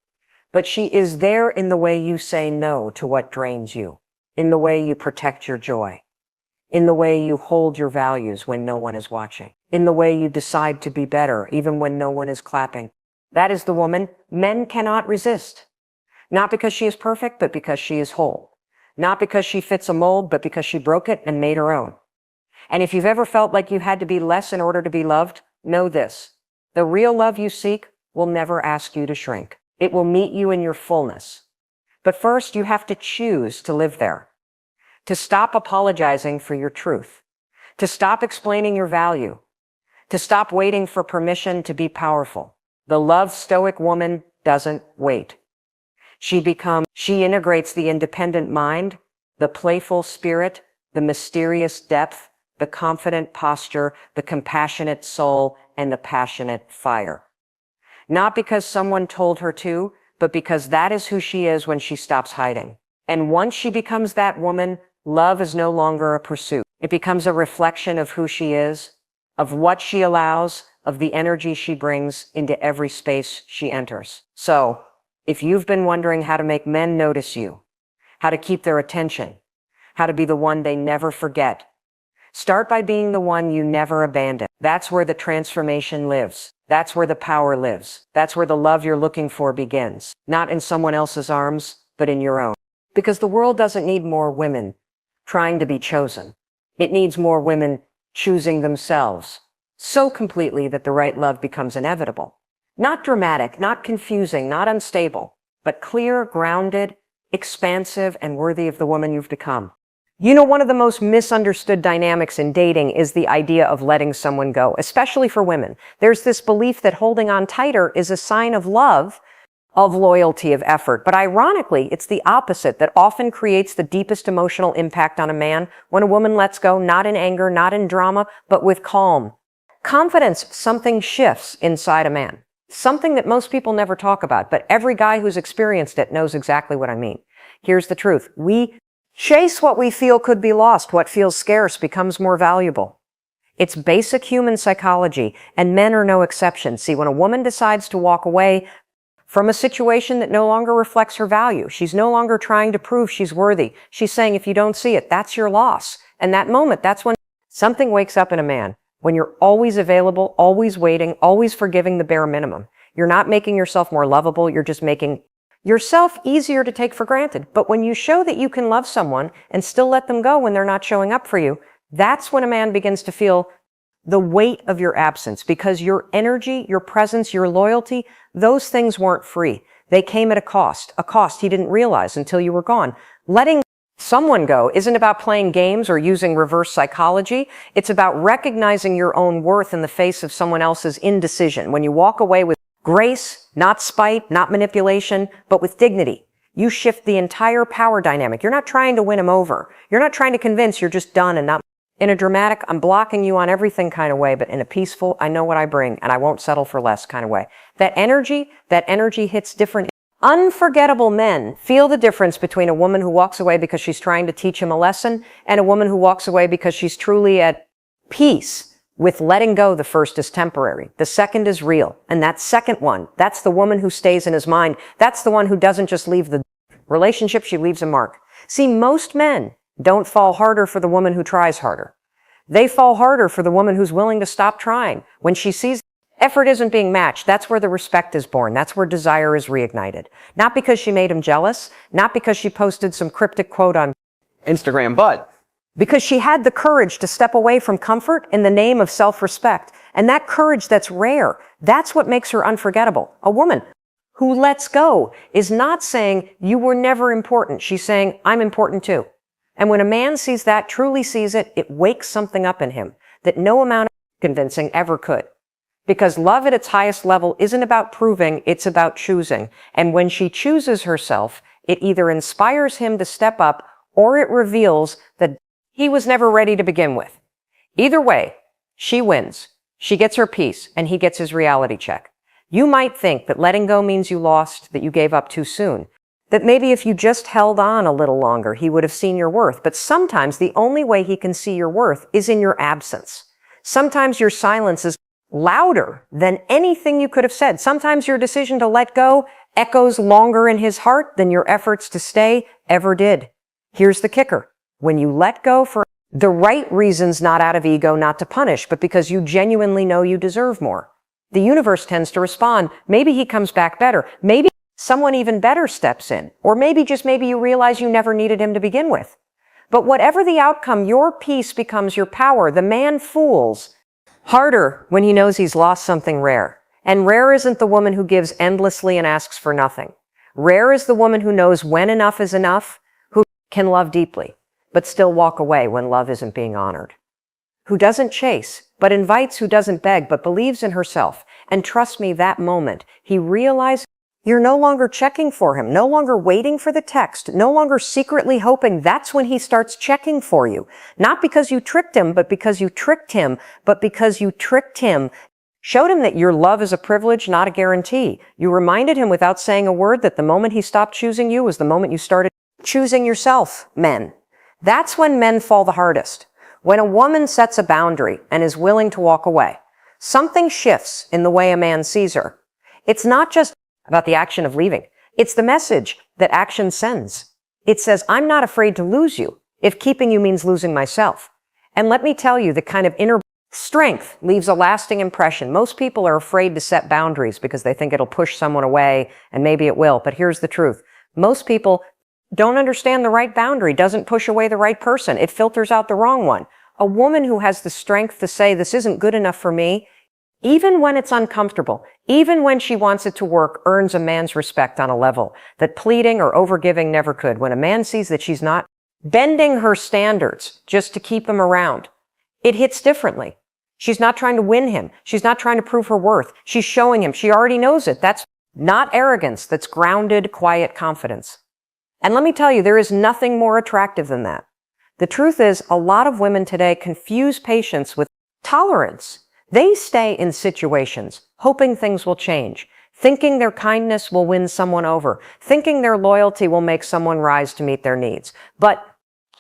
but she is there in the way you say no to what drains you, in the way you protect your joy, in the way you hold your values when no one is watching, in the way you decide to be better even when no one is clapping. That is the woman men cannot resist. Not because she is perfect, but because she is whole. Not because she fits a mold, but because she broke it and made her own. And if you've ever felt like you had to be less in order to be loved, know this. The real love you seek will never ask you to shrink. It will meet you in your fullness. But first, you have to choose to live there. To stop apologizing for your truth. To stop explaining your value. To stop waiting for permission to be powerful. The love stoic woman doesn't wait. She integrates the independent mind, the playful spirit, the mysterious depth, the confident posture, the compassionate soul, and the passionate fire. Not because someone told her to, but because that is who she is when she stops hiding. And once she becomes that woman, love is no longer a pursuit. It becomes a reflection of who she is, of what she allows, of the energy she brings into every space she enters. So, if you've been wondering how to make men notice you, how to keep their attention, how to be the one they never forget, start by being the one you never abandon. That's where the transformation lives. That's where the power lives. That's where the love you're looking for begins. Not in someone else's arms, but in your own. Because the world doesn't need more women trying to be chosen. It needs more women choosing themselves so completely that the right love becomes inevitable. Not dramatic, not confusing, not unstable, but clear, grounded, expansive, and worthy of the woman you've become. You know, one of the most misunderstood dynamics in dating is the idea of letting someone go, especially for women. There's this belief that holding on tighter is a sign of love, of loyalty, of effort. But ironically, it's the opposite that often creates the deepest emotional impact on a man when a woman lets go, not in anger, not in drama, but with calm. Confidence, something shifts inside a man. Something that most people never talk about, but every guy who's experienced it knows exactly what I mean. Here's the truth. We chase what we feel could be lost. What feels scarce becomes more valuable. It's basic human psychology, and men are no exception. See, when a woman decides to walk away from a situation that no longer reflects her value, she's no longer trying to prove she's worthy. She's saying, if you don't see it, that's your loss. And that moment, that's when something wakes up in a man. When you're always available, always waiting, always forgiving the bare minimum. You're not making yourself more lovable. You're just making yourself easier to take for granted. But when you show that you can love someone and still let them go when they're not showing up for you, that's when a man begins to feel the weight of your absence, because your energy, your presence, your loyalty, those things weren't free. They came at a cost he didn't realize until you were gone. Letting someone go isn't about playing games or using reverse psychology. It's about recognizing your own worth in the face of someone else's indecision. When you walk away with grace, not spite, not manipulation, but with dignity, you shift the entire power dynamic. You're not trying to win him over. You're not trying to convince, you're just done, and not in a dramatic, I'm blocking you on everything kind of way, but in a peaceful, I know what I bring and I won't settle for less kind of way. That energy hits different. Unforgettable men feel the difference between a woman who walks away because she's trying to teach him a lesson and a woman who walks away because she's truly at peace with letting go. The first is temporary. The second is real. And that second one, that's the woman who stays in his mind. That's the one who doesn't just leave the relationship, she leaves a mark. See, most men don't fall harder for the woman who tries harder. They fall harder for the woman who's willing to stop trying. When she sees effort isn't being matched, that's where the respect is born. That's where desire is reignited. Not because she made him jealous, not because she posted some cryptic quote on Instagram, but because she had the courage to step away from comfort in the name of self-respect. And that courage that's rare, that's what makes her unforgettable. A woman who lets go is not saying you were never important. She's saying I'm important too. And when a man sees that, truly sees it, it wakes something up in him that no amount of convincing ever could. Because love at its highest level isn't about proving, it's about choosing. And when she chooses herself, it either inspires him to step up or it reveals that he was never ready to begin with. Either way, she wins. She gets her peace and he gets his reality check. You might think that letting go means you lost, that you gave up too soon. That maybe if you just held on a little longer, he would have seen your worth. But sometimes the only way he can see your worth is in your absence. Sometimes your silence is louder than anything you could have said. Sometimes your decision to let go echoes longer in his heart than your efforts to stay ever did. Here's the kicker. When you let go for the right reasons, not out of ego, not to punish, but because you genuinely know you deserve more, the universe tends to respond. Maybe he comes back better. Maybe someone even better steps in. Or maybe, just maybe, you realize you never needed him to begin with. But whatever the outcome, your peace becomes your power. The man fools harder when he knows he's lost something rare. And rare isn't the woman who gives endlessly and asks for nothing. Rare is the woman who knows when enough is enough, who can love deeply, but still walk away when love isn't being honored. Who doesn't chase, but invites, who doesn't beg, but believes in herself. And trust me, that moment, he realizes you're no longer checking for him, no longer waiting for the text, no longer secretly hoping. That's when he starts checking for you. Not because you tricked him, but because you tricked him, showed him that your love is a privilege, not a guarantee. You reminded him without saying a word that the moment he stopped choosing you was the moment you started choosing yourself, men. That's when men fall the hardest. When a woman sets a boundary and is willing to walk away, something shifts in the way a man sees her. It's not just about the action of leaving. It's the message that action sends. It says, I'm not afraid to lose you if keeping you means losing myself. And let me tell you, the kind of inner strength leaves a lasting impression. Most people are afraid to set boundaries because they think it'll push someone away, and maybe it will. But here's the truth. Most people don't understand the right boundary, doesn't push away the right person. It filters out the wrong one. A woman who has the strength to say, this isn't good enough for me, even when it's uncomfortable, even when she wants it to work, earns a man's respect on a level that pleading or overgiving never could. When a man sees that she's not bending her standards just to keep him around, it hits differently. She's not trying to win him. She's not trying to prove her worth. She's showing him. She already knows it. That's not arrogance. That's grounded, quiet confidence. And let me tell you, there is nothing more attractive than that. The truth is, a lot of women today confuse patience with tolerance. They stay in situations, hoping things will change, thinking their kindness will win someone over, thinking their loyalty will make someone rise to meet their needs. But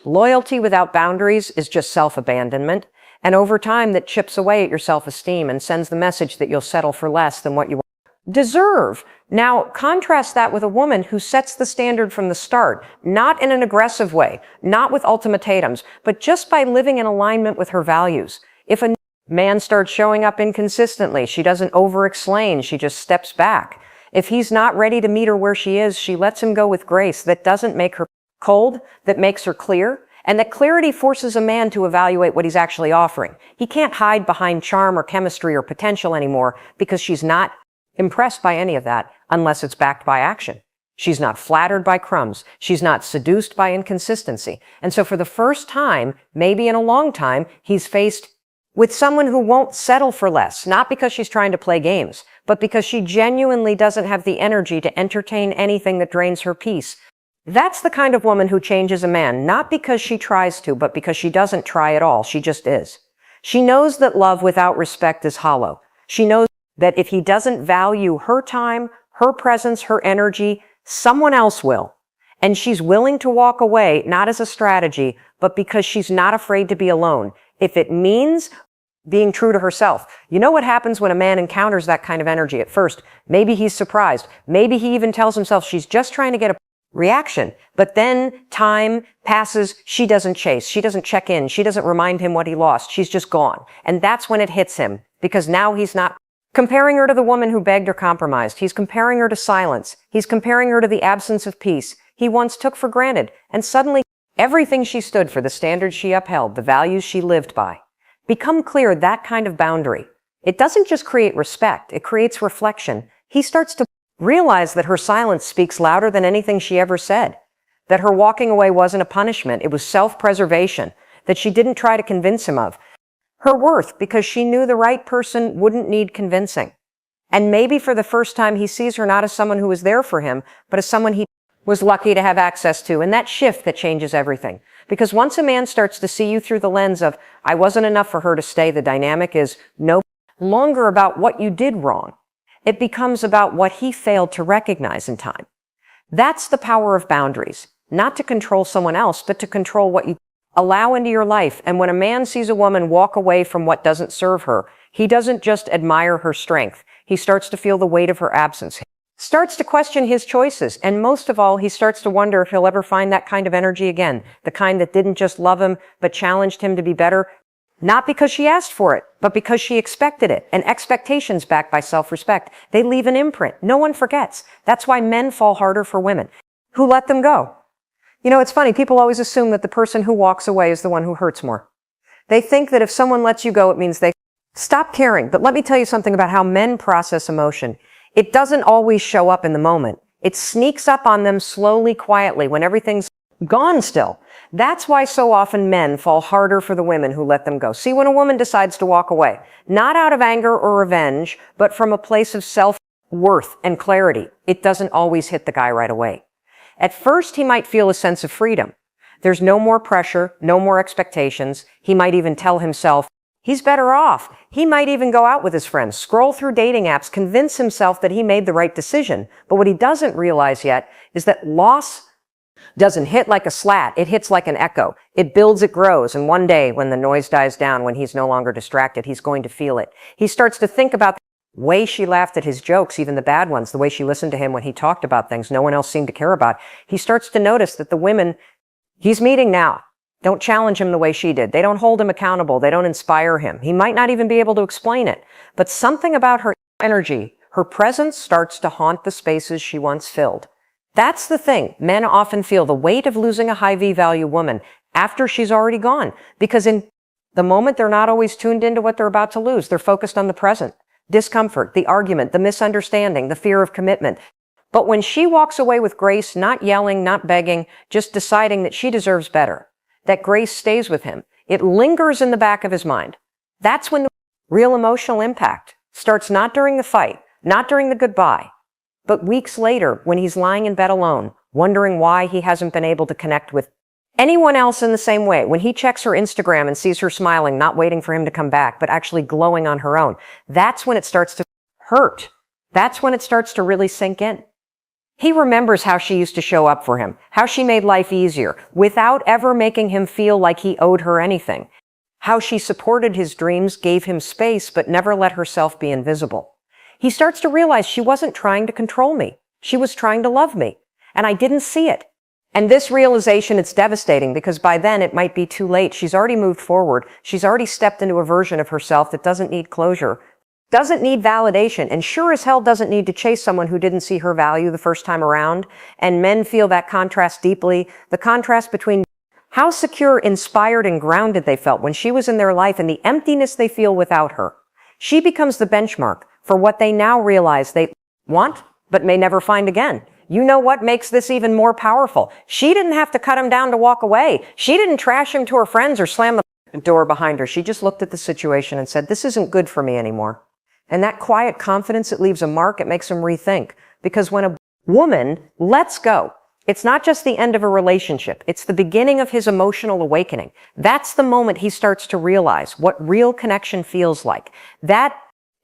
loyalty without boundaries is just self-abandonment. And over time, that chips away at your self-esteem and sends the message that you'll settle for less than what you deserve. Now, contrast that with a woman who sets the standard from the start, not in an aggressive way, not with ultimatums, but just by living in alignment with her values. If a man starts showing up inconsistently, she doesn't over-explain, she just steps back. If he's not ready to meet her where she is, she lets him go with grace. That doesn't make her cold, that makes her clear. And that clarity forces a man to evaluate what he's actually offering. He can't hide behind charm or chemistry or potential anymore because she's not impressed by any of that unless it's backed by action. She's not flattered by crumbs. She's not seduced by inconsistency. And so for the first time, maybe in a long time, he's faced with someone who won't settle for less, not because she's trying to play games, but because she genuinely doesn't have the energy to entertain anything that drains her peace. That's the kind of woman who changes a man, not because she tries to, but because she doesn't try at all. She just is. She knows that love without respect is hollow. She knows that if he doesn't value her time, her presence, her energy, someone else will. And she's willing to walk away, not as a strategy, but because she's not afraid to be alone. If it means being true to herself. You know what happens when a man encounters that kind of energy at first? Maybe he's surprised. Maybe he even tells himself she's just trying to get a reaction. But then time passes. She doesn't chase. She doesn't check in. She doesn't remind him what he lost. She's just gone. And that's when it hits him, because now he's not comparing her to the woman who begged or compromised. He's comparing her to silence. He's comparing her to the absence of peace he once took for granted. And suddenly, everything she stood for, the standards she upheld, the values she lived by, become clear. That kind of boundary, it doesn't just create respect, it creates reflection. He starts to realize that her silence speaks louder than anything she ever said, that her walking away wasn't a punishment, it was self-preservation, that she didn't try to convince him of her worth because she knew the right person wouldn't need convincing. And maybe for the first time, he sees her not as someone who was there for him, but as someone he was lucky to have access to. And that shift that changes everything. Because once a man starts to see you through the lens of, I wasn't enough for her to stay, the dynamic is no longer about what you did wrong. It becomes about what he failed to recognize in time. That's the power of boundaries. Not to control someone else, but to control what you allow into your life. And when a man sees a woman walk away from what doesn't serve her, he doesn't just admire her strength. He starts to feel the weight of her absence. Starts to question his choices. And most of all, he starts to wonder if he'll ever find that kind of energy again. The kind that didn't just love him, but challenged him to be better. Not because she asked for it, but because she expected it. And expectations backed by self-respect, they leave an imprint. No one forgets. That's why men fall harder for women who let them go. You know, it's funny. People always assume that the person who walks away is the one who hurts more. They think that if someone lets you go, it means they stop caring. But let me tell you something about how men process emotion. It doesn't always show up in the moment. It sneaks up on them slowly, quietly, when everything's gone still. That's why so often men fall harder for the women who let them go. See, when a woman decides to walk away, not out of anger or revenge, but from a place of self-worth and clarity, it doesn't always hit the guy right away. At first, he might feel a sense of freedom. There's no more pressure, no more expectations. He might even tell himself he's better off. He might even go out with his friends, scroll through dating apps, convince himself that he made the right decision. But what he doesn't realize yet is that loss doesn't hit like a slat. It hits like an echo. It builds, it grows. And one day, when the noise dies down, when he's no longer distracted, he's going to feel it. He starts to think about the way she laughed at his jokes, even the bad ones, the way she listened to him when he talked about things no one else seemed to care about. He starts to notice that the women he's meeting now don't challenge him the way she did. They don't hold him accountable. They don't inspire him. He might not even be able to explain it. But something about her energy, her presence starts to haunt the spaces she once filled. That's the thing. Men often feel the weight of losing a high V-value woman after she's already gone, because in the moment they're not always tuned into what they're about to lose. They're focused on the present, discomfort, the argument, the misunderstanding, the fear of commitment. But when she walks away with grace, not yelling, not begging, just deciding that she deserves better, that grace stays with him, it lingers in the back of his mind. That's when the real emotional impact starts, not during the fight, not during the goodbye, but weeks later when he's lying in bed alone, wondering why he hasn't been able to connect with anyone else in the same way. When he checks her Instagram and sees her smiling, not waiting for him to come back, but actually glowing on her own, that's when it starts to hurt. That's when it starts to really sink in. He remembers how she used to show up for him, how she made life easier without ever making him feel like he owed her anything, how she supported his dreams, gave him space, but never let herself be invisible. He starts to realize she wasn't trying to control me. She was trying to love me, and I didn't see it. And this realization, it's devastating, because by then it might be too late. She's already moved forward. She's already stepped into a version of herself that doesn't need closure, doesn't need validation, and sure as hell doesn't need to chase someone who didn't see her value the first time around. And men feel that contrast deeply, the contrast between how secure, inspired, and grounded they felt when she was in their life and the emptiness they feel without her. She becomes the benchmark for what they now realize they want, but may never find again. You know what makes this even more powerful? She didn't have to cut him down to walk away. She didn't trash him to her friends or slam the door behind her. She just looked at the situation and said, this isn't good for me anymore. And that quiet confidence, it leaves a mark. It makes him rethink. Because when a woman lets go, it's not just the end of a relationship. It's the beginning of his emotional awakening. That's the moment he starts to realize what real connection feels like.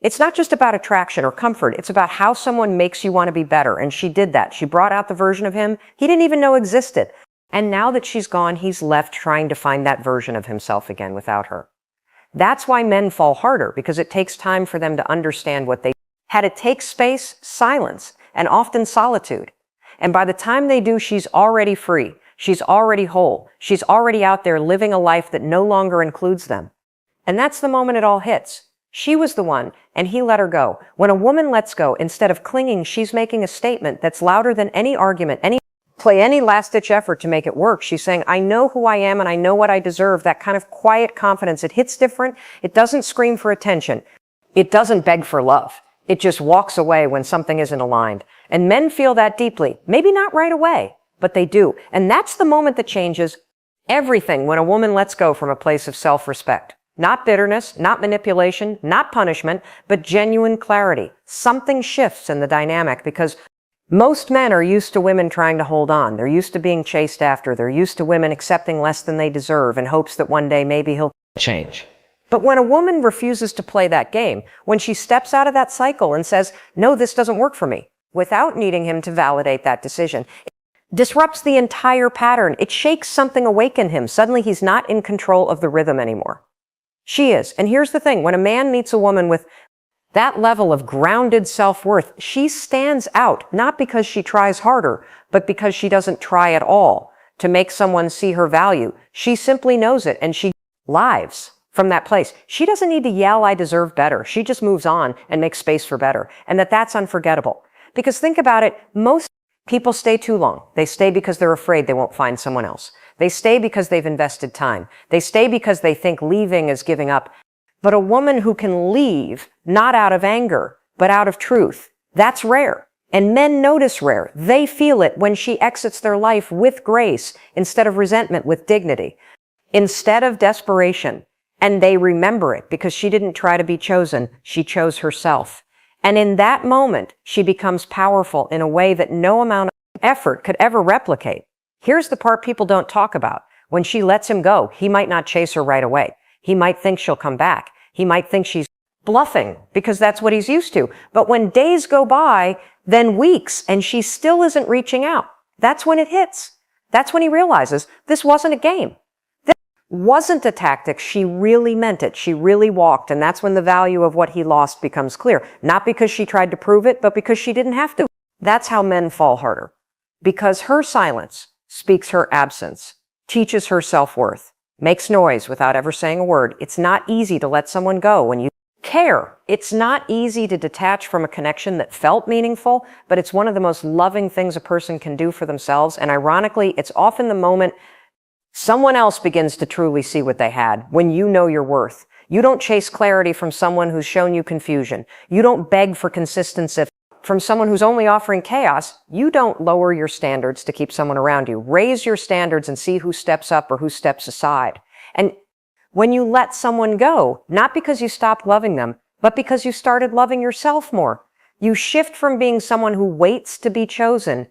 It's not just about attraction or comfort. It's about how someone makes you want to be better. And she did that. She brought out the version of him he didn't even know existed. And now that she's gone, he's left trying to find that version of himself again without her. That's why men fall harder, because it takes time for them to understand what they had. It takes space, silence, and often solitude. And by the time they do, she's already free. She's already whole. She's already out there living a life that no longer includes them. And that's the moment it all hits. She was the one, and he let her go. When a woman lets go, instead of clinging, she's making a statement that's louder than any argument, any last-ditch effort to make it work. She's saying, I know who I am and I know what I deserve. That kind of quiet confidence. It hits different. It doesn't scream for attention. It doesn't beg for love. It just walks away when something isn't aligned. And men feel that deeply. Maybe not right away, but they do. And that's the moment that changes everything, when a woman lets go from a place of self-respect. Not bitterness, not manipulation, not punishment, but genuine clarity. Something shifts in the dynamic, because most men are used to women trying to hold on. They're used to being chased after. They're used to women accepting less than they deserve in hopes that one day maybe he'll change. But when a woman refuses to play that game, when she steps out of that cycle and says, no, this doesn't work for me, without needing him to validate that decision, it disrupts the entire pattern. It shakes something awake in him. Suddenly he's not in control of the rhythm anymore. She is. And here's the thing. When a man meets a woman with that level of grounded self-worth, she stands out, not because she tries harder, but because she doesn't try at all to make someone see her value. She simply knows it, and she lives from that place. She doesn't need to yell, I deserve better. She just moves on and makes space for better. And that's unforgettable. Because think about it, most people stay too long. They stay because they're afraid they won't find someone else. They stay because they've invested time. They stay because they think leaving is giving up. But a woman who can leave, not out of anger, but out of truth, that's rare. And men notice rare. They feel it when she exits their life with grace, instead of resentment, with dignity, instead of desperation. And they remember it because she didn't try to be chosen. She chose herself. And in that moment, she becomes powerful in a way that no amount of effort could ever replicate. Here's the part people don't talk about. When she lets him go, he might not chase her right away. He might think she'll come back. He might think she's bluffing because that's what he's used to. But when days go by, then weeks, and she still isn't reaching out, that's when it hits. That's when he realizes this wasn't a game. This wasn't a tactic. She really meant it. She really walked. And that's when the value of what he lost becomes clear. Not because she tried to prove it, but because she didn't have to. That's how men fall harder. Because her silence speaks her absence, teaches her self-worth, makes noise without ever saying a word. It's not easy to let someone go when you care. It's not easy to detach from a connection that felt meaningful, but it's one of the most loving things a person can do for themselves. And ironically, it's often the moment someone else begins to truly see what they had, when you know your worth. You don't chase clarity from someone who's shown you confusion. You don't beg for consistency from someone who's only offering chaos. You don't lower your standards to keep someone around you. Raise your standards and see who steps up or who steps aside. And when you let someone go, not because you stopped loving them, but because you started loving yourself more, you shift from being someone who waits to be chosen,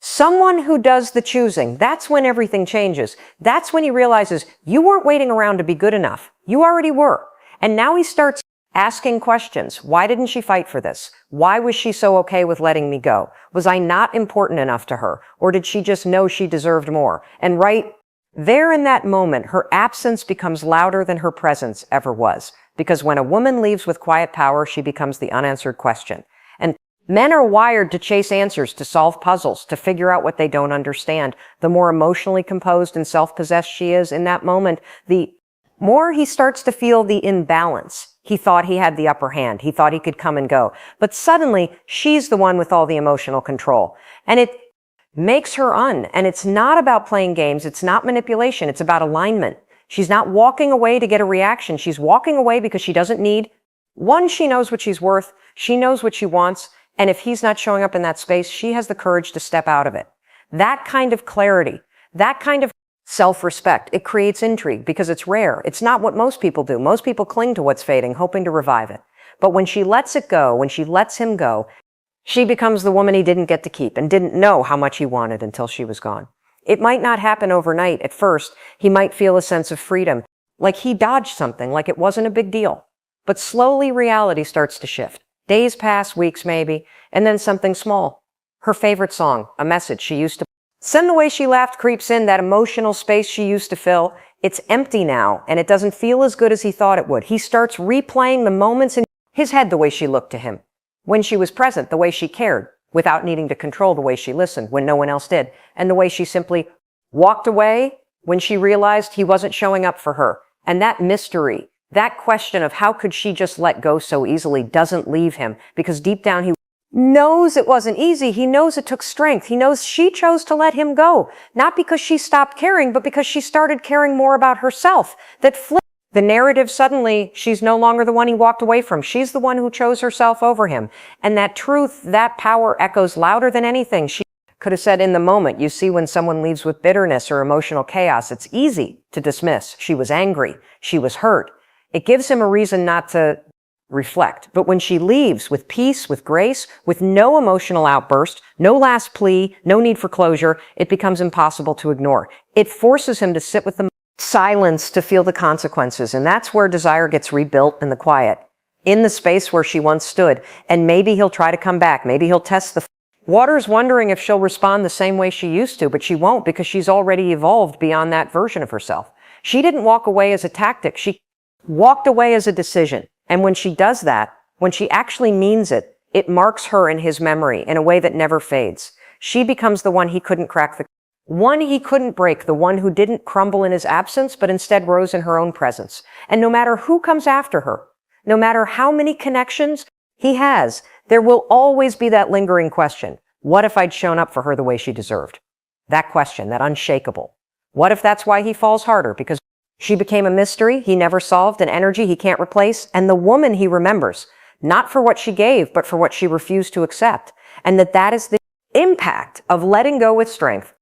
someone who does the choosing. That's when everything changes. That's when he realizes you weren't waiting around to be good enough. You already were. And now he starts asking questions. Why didn't she fight for this? Why was she so okay with letting me go? Was I not important enough to her? Or did she just know she deserved more? And right there in that moment, her absence becomes louder than her presence ever was. Because when a woman leaves with quiet power, she becomes the unanswered question. And men are wired to chase answers, to solve puzzles, to figure out what they don't understand. The more emotionally composed and self-possessed she is in that moment, the more he starts to feel the imbalance. He thought he had the upper hand. He thought he could come and go. But suddenly, she's the one with all the emotional control. And it makes her and it's not about playing games. It's not manipulation. It's about alignment. She's not walking away to get a reaction. She's walking away because she doesn't need. One, she knows what she's worth. She knows what she wants. And if he's not showing up in that space, she has the courage to step out of it. That kind of clarity, that kind of self-respect, it creates intrigue because it's rare. It's not what most people do. Most people cling to what's fading, hoping to revive it. But when she lets it go, when she lets him go, she becomes the woman he didn't get to keep and didn't know how much he wanted until she was gone. It might not happen overnight. At first, he might feel a sense of freedom, like he dodged something, like it wasn't a big deal. But slowly reality starts to shift. Days pass, weeks maybe, and then something small. Her favorite song, a message she used to send, the way she laughed creeps in, that emotional space she used to fill. It's empty now, and it doesn't feel as good as he thought it would. He starts replaying the moments in his head, the way she looked to him, when she was present, the way she cared, without needing to control the way she listened when no one else did, and the way she simply walked away when she realized he wasn't showing up for her. And that mystery, that question of how could she just let go so easily, doesn't leave him, because deep down he knows it wasn't easy. He knows it took strength. He knows she chose to let him go, not because she stopped caring, but because she started caring more about herself. That flipped the narrative. Suddenly, she's no longer the one he walked away from. She's the one who chose herself over him. And that truth, that power echoes louder than anything she could have said in the moment. You see, when someone leaves with bitterness or emotional chaos, it's easy to dismiss. She was angry. She was hurt. It gives him a reason not to reflect. But when she leaves with peace, with grace, with no emotional outburst, no last plea, no need for closure, it becomes impossible to ignore. It forces him to sit with the silence, to feel the consequences. And that's where desire gets rebuilt in the quiet, in the space where she once stood. And maybe he'll try to come back. Maybe he'll test the waters, wondering if she'll respond the same way she used to, but she won't, because she's already evolved beyond that version of herself. She didn't walk away as a tactic. She walked away as a decision. And when she does that, when she actually means it, it marks her in his memory in a way that never fades. She becomes the one he couldn't crack, the one he couldn't break, the one who didn't crumble in his absence, but instead rose in her own presence. And no matter who comes after her, no matter how many connections he has, there will always be that lingering question. What if I'd shown up for her the way she deserved? That question, that unshakable. What if that's why he falls harder? Because she became a mystery he never solved, an energy he can't replace, and the woman he remembers, not for what she gave, but for what she refused to accept. And that is the impact of letting go with strength,